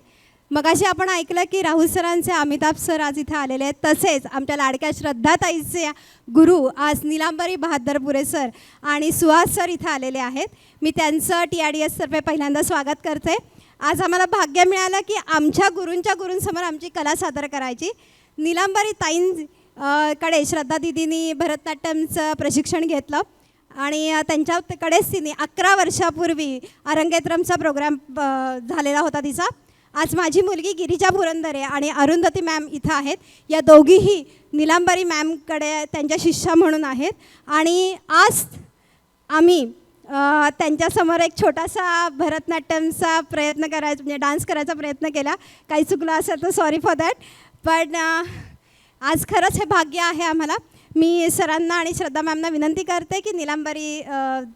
मगाशी आपण ऐकलं की राहुल सरांचे अमिताभ सर आज इथे आलेले आहेत. तसेच आमच्या लाडक्या श्रद्धाताईचे गुरु आज निलांबरी बहादरपुरे सर आणि सुहास सर इथं आलेले आहेत. मी त्यांचं TIDS तर्फे पहिल्यांदा स्वागत करते. आज आम्हाला भाग्य मिळालं की आमच्या गुरूंसमोर आमची कला सादर करायची. निलांबरी ताईंकडे श्रद्धा दिदींनी भरतनाट्यमचं प्रशिक्षण घेतलं आणि त्यांच्याकडेच तिने 11 वर्षापूर्वी अरंगेत्रमचा प्रोग्राम झालेला होता तिचा. आज माझी मुलगी गिरिजा पुरंदरे आणि अरुंधती मॅम इथं आहेत. या दोघीही निलांबरी मॅमकडे त्यांच्या शिष्या म्हणून आहेत. आणि आज आम्ही त्यांच्यासमोर एक छोटासा भरतनाट्यमचा प्रयत्न करायचा, म्हणजे डान्स करायचा प्रयत्न केला. काही चुकलं असेल तर सॉरी फॉर दॅट. पण आज खरंच हे भाग्य आहे आम्हाला. मी सरांना आणि श्रद्धा मॅमना विनंती करते की निलांबरी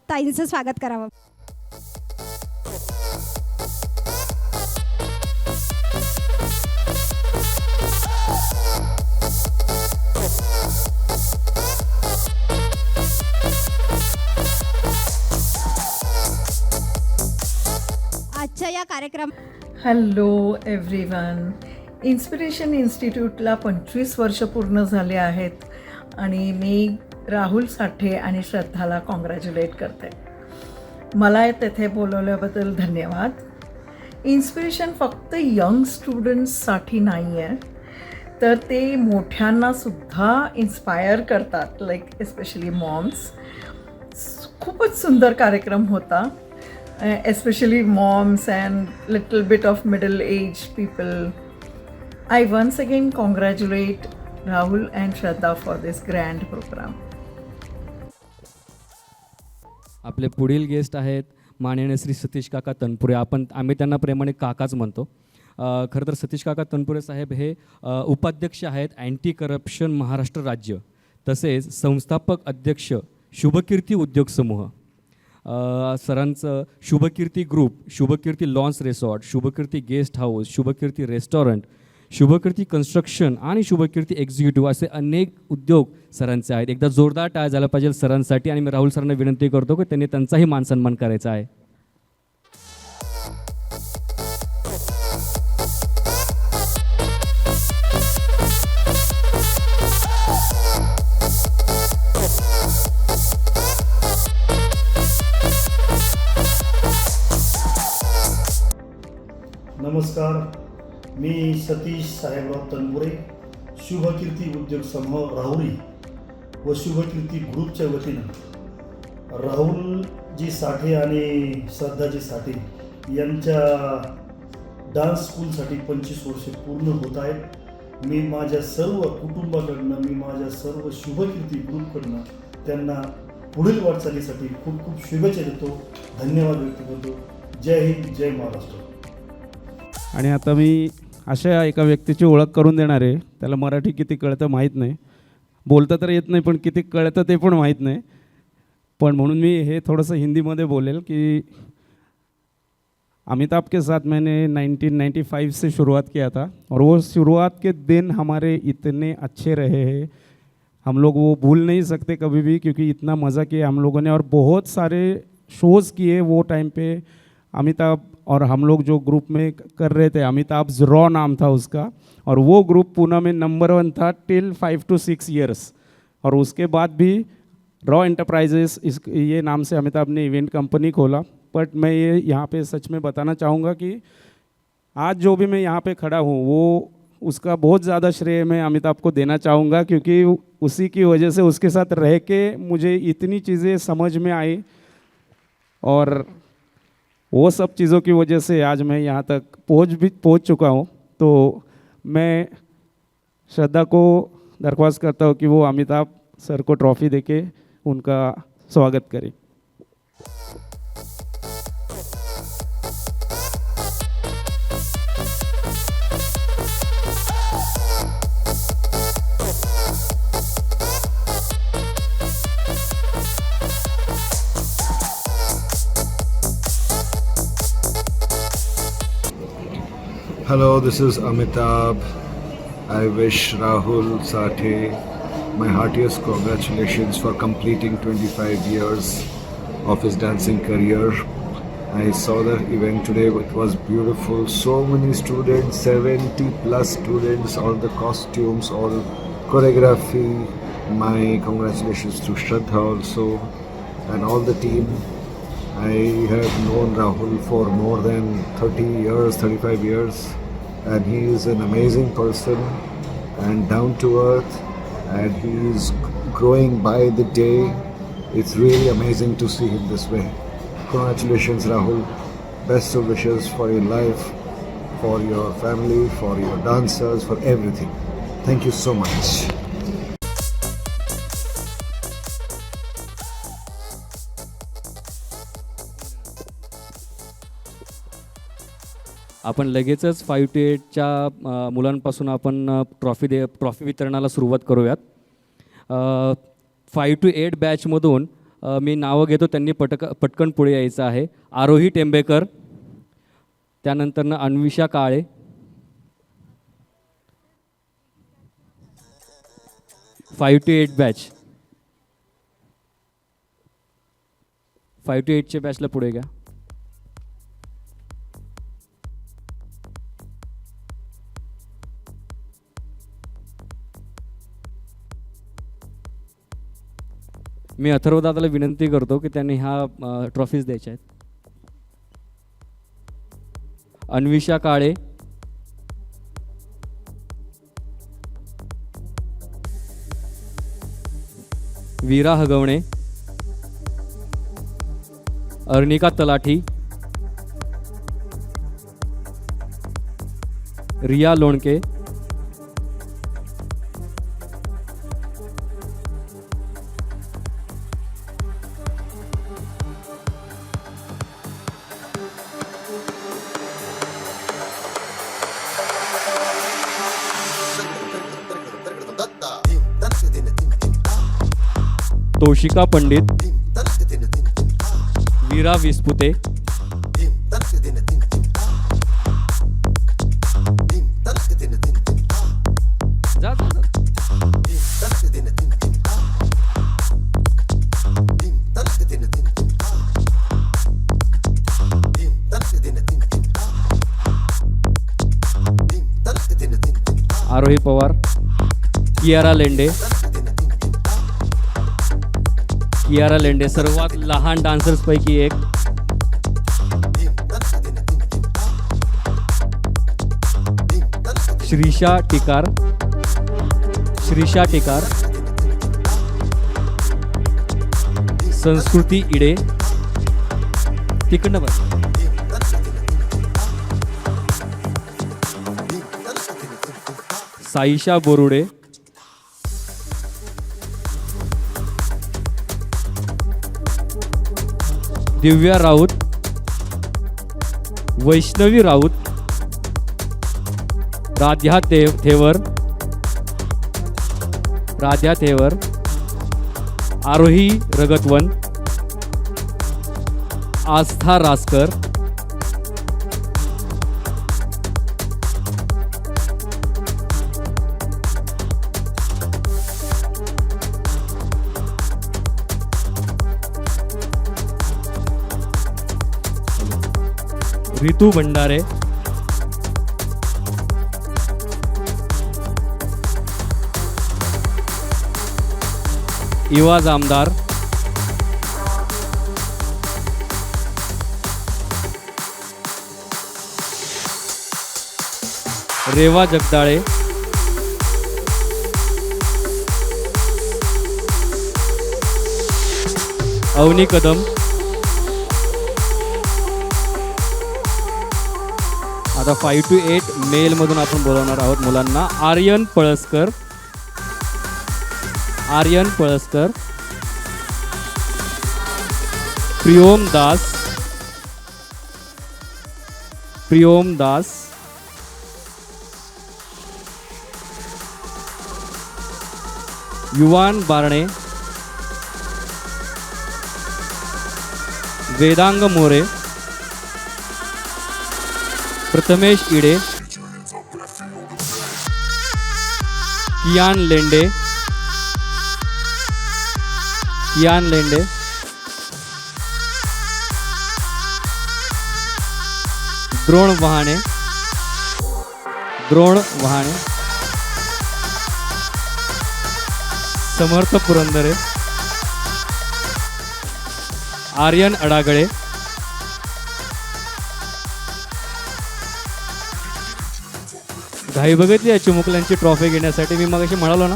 ताईंचं स्वागत करावं. आजच्या या कार्यक्रम हॅलो एव्हरीवन. इन्स्पिरेशन इन्स्टिट्यूटला 25 वर्ष पूर्ण झाले आहेत आणि मी राहुल साठे आणि श्रद्धाला कॉंग्रॅच्युलेट करते. मला तेथे बोलवल्याबद्दल धन्यवाद. इन्स्पिरेशन फक्त यंग स्टुडंट्ससाठी नाही आहे, तर ते मोठ्यांनासुद्धा इन्स्पायर करतात, लाईक एस्पेशली मॉम्स. खूपच सुंदर कार्यक्रम होता, especially moms and little bit of middle age people. I once again congratulate Rahul and Shraddha for this grand program. आपले पुढील गेस्ट आहेत माननीय श्री सतीश काका तनपुरे. आम्ही त्यांना प्रेमाने काकाच म्हणतो. खरं तर सतीश काका तनपुरे साहेब हे उपाध्यक्ष आहेत अँटी करप्शन महाराष्ट्र राज्य, तसेच संस्थापक अध्यक्ष शुभकीर्ती उद्योग समूह. सरांचं Shubhkirti group, Shubhkirti lawns resort, Shubhkirti guest house, Shubhkirti restaurant, Shubhkirti construction आणि शुभकीर्ती एक्झिक्युटिव्ह असे अनेक उद्योग सरांचे आहेत. एकदा जोरदार टाळ्या झाला पाहिजे सरांसाठी. आणि मी राहुल सरांना विनंती करतो की त्यांनी त्यांचाही मानसन्मान करायचा आहे. नमस्कार, मी सतीश साहेबराव तनपुरे, शुभकीर्ती उद्योग समूह राहुरी व शुभकीर्ती ग्रुपच्या वतीनं राहुलजी साठे आणि श्रद्धाजी साठे यांच्या डान्स स्कूलसाठी 25 वर्षे पूर्ण होत आहेत. मी माझ्या सर्व कुटुंबाकडनं, मी माझ्या सर्व शुभकीर्ती ग्रुपकडनं त्यांना पुढील वाटचालीसाठी खूप खूप शुभेच्छा देतो, धन्यवाद व्यक्त करतो. जय हिंद, जय महाराष्ट्र. आणि आता मी अशा एका व्यक्तीची ओळख करून देणार आहे. त्याला मराठी किती कळतं माहीत नाही, बोलता तर येत नाही, पण किती कळतं ते पण माहीत नाही. पण म्हणून मी हे थोडंसं हिंदीमध्ये बोलेल की अमिताभ के साथ मैंने 1995 से शुरुआत किया था और वो शुरुआत के दिन हमारे इतने अच्छे रहे हैं, हम लोग वो भूल नहीं सकते कभी भी, क्योंकि इतना मज़ा किया हम लोगों ने और बहुत सारे शोज़ किए वो टाइम पे. अमिताभ और हम लोग जो ग्रुप में कर रहे थे, अमिताभ's रॉ नाम था उसका, और वो ग्रुप पुणे में नंबर 1 था टिल 5 to 6 years. और उसके बाद भी रॉ एंटरप्राइजेस ये नाम से अमिताभ ने इवेंट कंपनी खोला. बट मैं ये यहाँ पे सच में बताना चाहूँगा कि आज जो भी मैं यहाँ पे खड़ा हूँ वो उसका बहुत ज़्यादा श्रेय मैं अमिताभ को देना चाहूँगा, क्योंकि उसी की वजह से उसके साथ रह के मुझे इतनी चीज़ें समझ में आई, और वो सब चीज़ों की वजह से आज मैं यहाँ तक पहुँच चुका हूँ. तो मैं श्रद्धा को दरख्वास्त करता हूँ कि वो अमिताभ सर को ट्रॉफ़ी देके उनका स्वागत करें. Hello, this is Amitabh. I wish Rahul Sathe my heartiest congratulations for completing 25 years of his dancing career. I saw the event today, it was beautiful. So many students, 70 plus students, all the costumes, all choreography. My congratulations to Shraddha also and all the team. I have known Rahul for more than 30 years, 35 years, and he is an amazing person and down to earth, and he is growing by the day. It's really amazing to see him this way. Congratulations, Rahul. Best of wishes for your life, for your family, for your dancers, for everything. Thank you so much. आपण लगेचच 5 to 8च्या मुलांपासून आपण trophy वितरणाला सुरुवात करूयात. 5 to 8 बॅचमधून मी नावं घेतो, त्यांनी पटकन पुढे यायचं आहे. आरोही टेंबेकर, त्यानंतरनं Anvisha Kale, five to eight batch, 5 to 8च्या बॅचला पुढे घ्या. मी अथर्व दादाला विनंती करतो की त्यांनी ह्या ट्रॉफीज द्यायच्या आहेत. अन्विषा काळे, वीरा हगवणे, अर्णिका तलाठी, रिया लोणके, तोशिका पंडित, वीरा विस्पुते, जा, जा, जा. आरोही पवार, कियारा लेंडे. कियारा लेंडे सर्वात लहान डान्सर्स पैकी एक. श्रीषा टिकार, श्रीषा टिकार. संस्कृती इडे, तिकडनं बस. साईशा बोरुडे, दिव्या राऊत, वैष्णवी राऊत, राध्या थेवर, राध्या थेवर, आरोही रगतवन, आस्था रासकर, रितू भंडारे, इवा जामदार, रेवा जगदाळे, अवनी कदम. आता 5 to 8 मेलमधून आपण बोलवणार आहोत मुलांना. आर्यन पळसकर, आर्यन पळसकर, प्रियोम दास, प्रियोम दास, युवान बारणे, वेदांग मोरे, प्रथमेश इडे, कियान लेंडे, कियान लेंडे, द्रोण वहाणे, द्रोण वहाणे, समर्थ पुरंदरे, आर्यन अडागळे, घाई बघितली या चिमुकल्यांची ट्रॉफी घेण्यासाठी. मी मगाशी म्हणालो ना.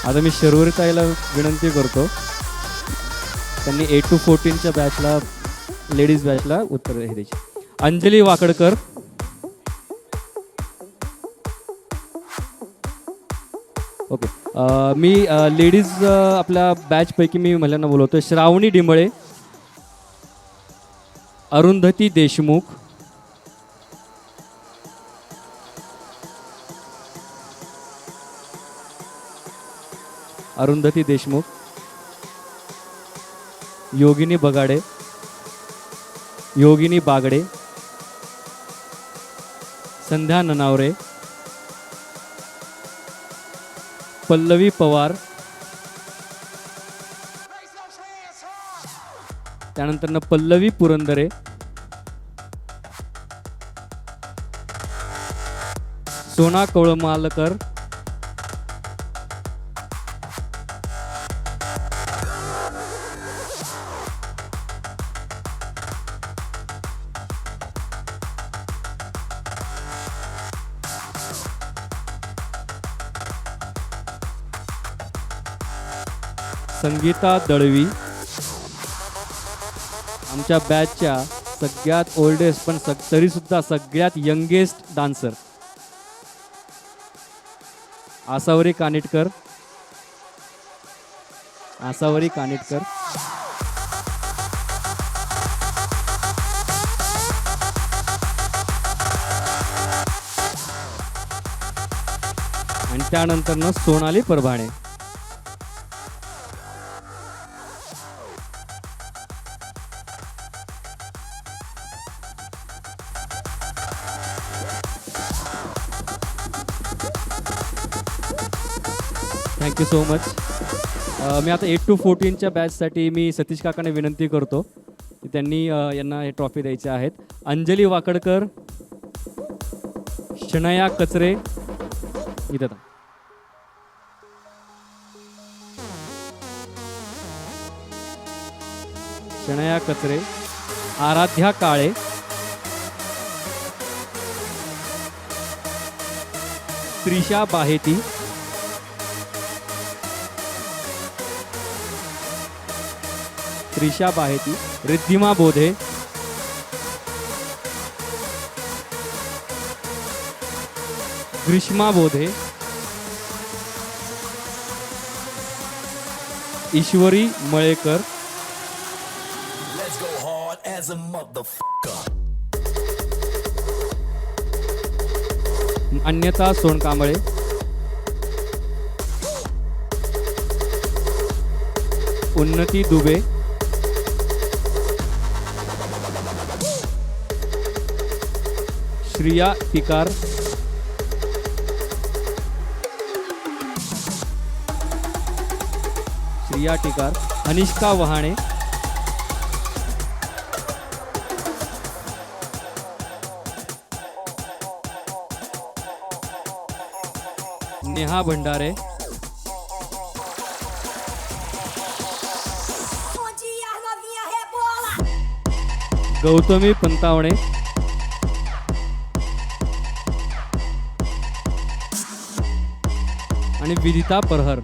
आता मी शर्वरी ताईला विनंती करतो, त्यांनी 8 to 14च्या बॅचला, लेडीज बॅचला उत्तर द्यायची. अंजली वाकडकर, ओके. मी लेडीज आपल्या बॅचपैकी मी महिलांना बोलवतो. श्रावणी डिंबळे, अरुंधती देशमुख, अरुंधती देशमुख, योगिनी बगाडे, योगिनी बागडे, संध्या ननावरे, पल्लवी पवार, त्यानंतर पल्लवी पुरंदरे, सोना कवळमालकर, संगीता दळवी, आमच्या बॅचच्या सगळ्यात ओल्डेस्ट पण तरी सुद्धा सगळ्यात यंगेस्ट डान्सर आसावरी कानिटकर, आसावरी कानिटकर, आणि त्यानंतरनं Sonali Parbhane. Thank you so much. मी आता 8 to 14च्या बॅचसाठी मी सतीश काकांना विनंती करतो की त्यांनी यांना हे ट्रॉफी द्यायचे आहेत. अंजली वाकडकर, शनया कचरे इथं. शनया कचरे, आराध्या काळे, त्रिशा बाहेती, रिद्धिमा बोधे, ग्रीष्मा बोधे, ईश्वरी मळेकर, अन्यथा सोनकांबळे, उन्नती दुबे, श्रिया टिकार, अनिष्का वहाणे, नेहा भंडारे, गौतमी पंतावणे, आणि विदिता परहर.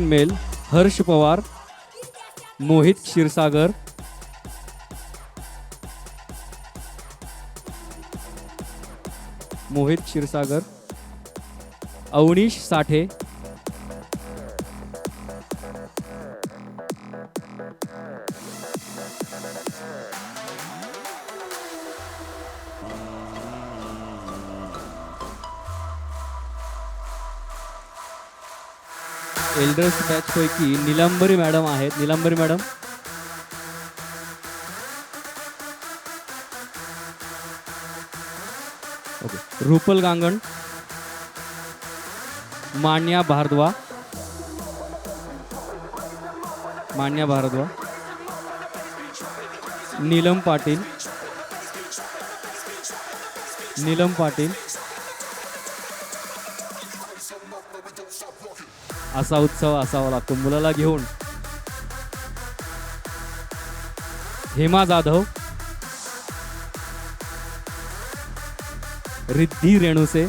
मेल हर्ष पवार, मोहित क्षीरसागर, अवनीश साठे, एल्डर्स बॅच पैकी निलंबरी मॅडम आहेत. निलंबरी मॅडम, ओके. रुपल गांगण, मान्या भारद्वाज, नीलम पाटील, असा उत्सव असावा लागतो मुलाला घेऊन. हेमा जाधव, रिद्धी रेणुसे,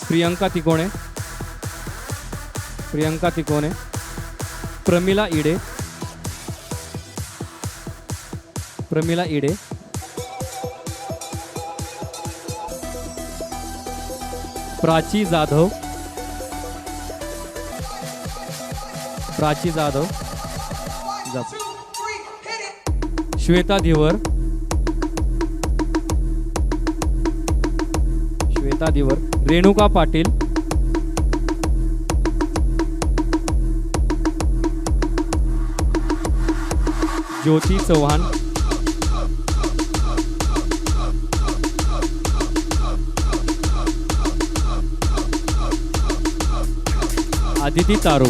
प्रियंका तिकोणे, प्रमिला इडे, प्राची जाधव, श्वेता धीवर, रेणुका पाटील, ज्योती चव्हाण, आदिती तारू.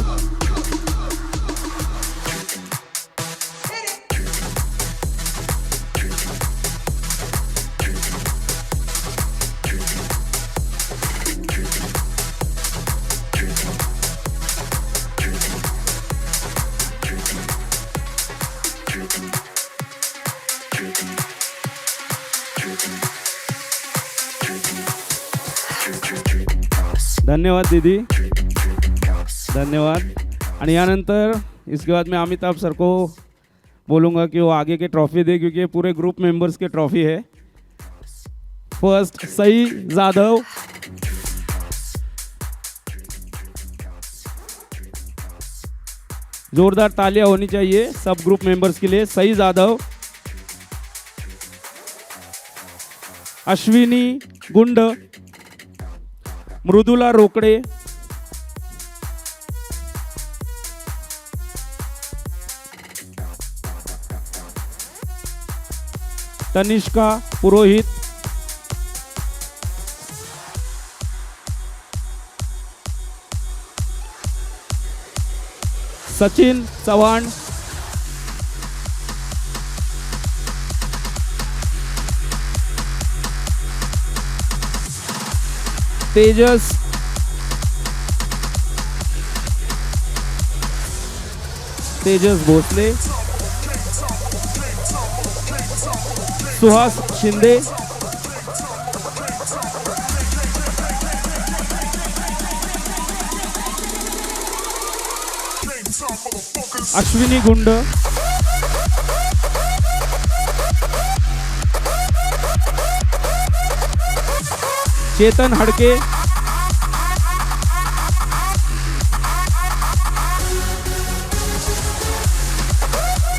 धन्यवाद दीदी, धन्यवाद. आणि यानंतर इसके बाद मैं अमिताभ सर को बोलूँगा कि वो आगे के ट्रॉफी दे, क्योंकि ये पूरे ग्रुप मेंबर्स के ट्रॉफी है। फर्स्ट सई जाधव, जोरदार तालियां होनी चाहिए सब ग्रुप मेंबर्स के लिए। सई जाधव, अश्विनी गुंड, मृदुला रोकडे, तनिष्का पुरोहित, Sachin Chavan, Tejas Bhosale, Suhas Shinde, Ashwini Gund, Chetan Hadke,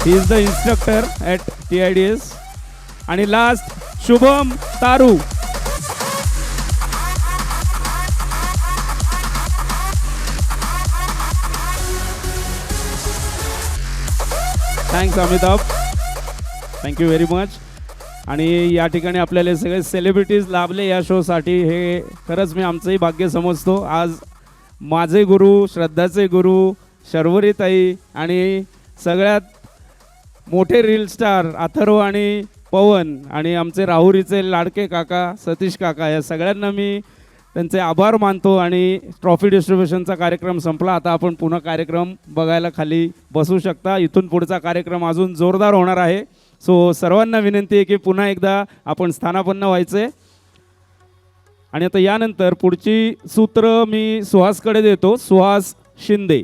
he is the instructor at TIDS, आणि last Shubham Taru. Thanks Amitabh, thank you very much. आणि या ठिकाणी आपल्याला सगळे सेलिब्रिटीज लाभले या शोसाठी, हे खरंच मी आमचंही भाग्य समजतो. आज माझे गुरु, श्रद्धाचे गुरु शर्वरीताई आणि सगळ्यात मोठे रील स्टार अथर्व आणि पवन आणि आमचे राहुरीचे लाडके काका सतीश काका, या सगळ्यांना मी त्यांचे आभार मानतो. आणि ट्रॉफी डिस्ट्रीब्युशनचा कार्यक्रम संपला. आता आपण पुन्हा कार्यक्रम बघायला खाली बसू शकता. इथून पुढचा कार्यक्रम अजून जोरदार होणार आहे. सो सर्वांना विनंती आहे की पुन्हा एकदा आपण स्थानापन्न व्हायचे. आणि आता यानंतर पुढची सूत्र मी सुहासकडे देतो. सुहास शिंदे.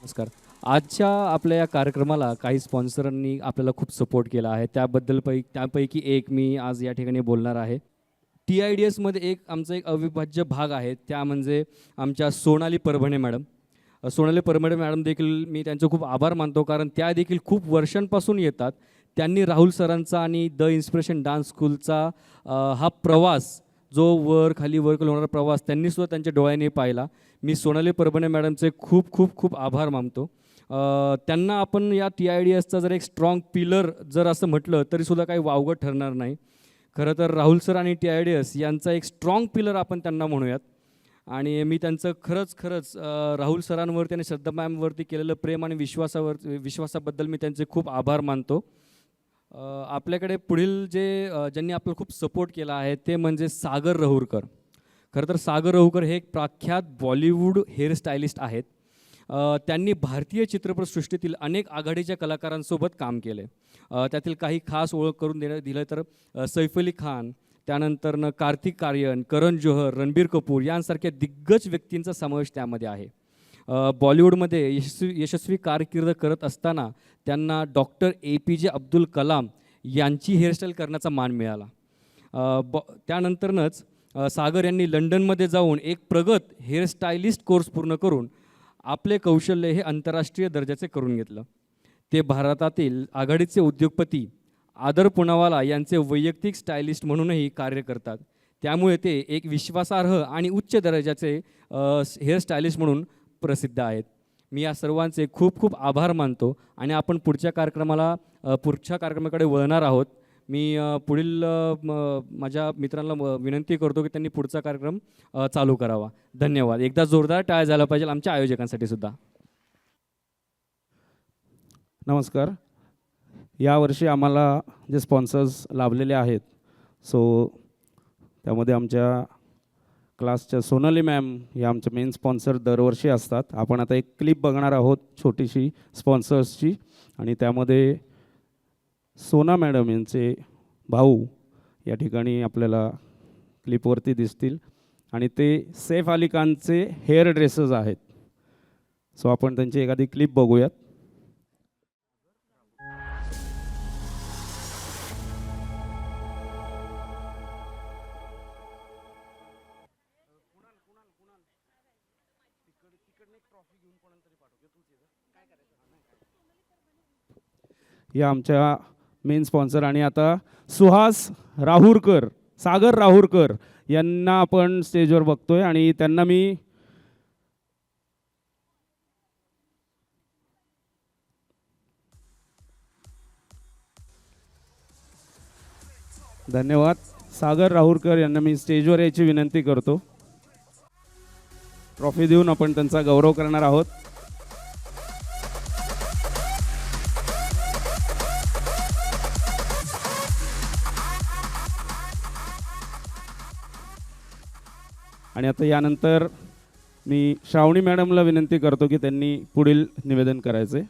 नमस्कार. आजच्या आपल्या या कार्यक्रमाला काही स्पॉन्सरांनी आपल्याला खूप सपोर्ट केला आहे, त्यापैकी एक मी आज या ठिकाणी बोलणार आहे. TIDSमध्ये आमचा एक अविभाज्य भाग आहे, त्या म्हणजे आमच्या सोनाली परभणे मॅडम. सोनाली परभणे मॅडम देखील मी त्यांचे खूप आभार मानतो, कारण त्या देखील खूप वर्षांपासून येतात. त्यांनी राहुल सरांचा आणि द इन्स्पिरेशन डान्स स्कूलचा हा प्रवास, जो वर खाली होणारा प्रवास, त्यांनीसुद्धा त्यांच्या डोळ्यांनी पाहिला. मी सोनाली परभणे मॅडमचे खूप खूप खूप आभार मानतो. त्यांना आपण या TIDSचा जर एक स्ट्रॉंग पिलर जर असं म्हटलं तरीसुद्धा काही वावगं ठरणार नाही. खरं तर राहुल सर आणि TIDS यांचा एक स्ट्रॉंग पिलर आपण त्यांना म्हणूयात. आणि मी त्यांचं खरंच राहुल सरांवरती आणि श्रद्धा मॅमवरती केलेलं प्रेम आणि विश्वासाबद्दल मी त्यांचे खूप आभार मानतो. आपल्याकडे पुढील ज्यांनी आपल्याला खूप सपोर्ट केला आहे ते म्हणजे सागर रहुरकर. खरं तर सागर रहुरकर हे एक प्रख्यात बॉलिवूड हेअरस्टायलिस्ट आहेत. त्यांनी भारतीय चित्रपटसृष्टीतील अनेक आघाडीच्या कलाकारांसोबत काम केले. त्यातील काही खास ओळख करून दिलं तर सैफ अली खान, त्यानंतर कार्तिक आर्यन, करण जोहर, रणबीर कपूर यांसारख्या दिग्गज व्यक्तींचा समावेश त्यामध्ये आहे. बॉलिवूडमध्ये यशस्वी कारकीर्द करत असताना त्यांना डॉक्टर APJ अब्दुल कलाम यांची हेअरस्टाईल करण्याचा मान मिळाला. त्यानंतरच सागर यांनी लंडनमध्ये जाऊन एक प्रगत हेअरस्टायलिस्ट कोर्स पूर्ण करून आपले कौशल्य हे आंतरराष्ट्रीय दर्जाचे करून घेतलं. ते भारतातील आघाडीचे उद्योगपती आदर पुनावाला यांचे वैयक्तिक स्टायलिस्ट म्हणूनही कार्य करतात. त्यामुळे ते एक विश्वासार्ह आणि उच्च दर्जाचे हेअरस्टायलिस्ट म्हणून प्रसिद्ध आहेत. मी या सर्वांचे खूप खूप आभार मानतो आणि आपण पुढच्या कार्यक्रमाकडे वळणार आहोत. मी पुढील माझ्या मित्रांना विनंती करतो की त्यांनी पुढचा कार्यक्रम चालू करावा. धन्यवाद. एकदा जोरदार टाळ्या झाला पाहिजे आमच्या आयोजकांसाठी सुद्धा. नमस्कार. यावर्षी आम्हाला जे स्पॉन्सर्स लाभलेले आहेत, सो त्यामध्ये आमच्या क्लासच्या सोनाली मॅम या आमच्या मेन स्पॉन्सर दरवर्षी असतात. आपण आता एक क्लिप बघणार आहोत छोटीशी स्पॉन्सर्सची, आणि त्यामध्ये सोना मॅडम यांचे भाऊ या ठिकाणी आपल्याला क्लिपवरती दिसतील, आणि ते सैफ अली खानचे हेअर ड्रेसर्स आहेत. सो आपण त्यांची एखादी क्लिप बघूयात. या आमच्या मेन स्पॉन्सर आणि आता सुहास राहुरकर, सागर राहुरकर यांना आपण स्टेजवर बघतोय आणि त्यांना मी धन्यवाद. सागर राहुरकर यांना मी स्टेजवर यायची विनंती करतो. ट्रॉफी देऊन आपण त्यांचा गौरव करणार आहोत. आणि आता यानंतर मी श्रावणी मॅडमला विनंती करतो की त्यांनी पुढील निवेदन करायचे.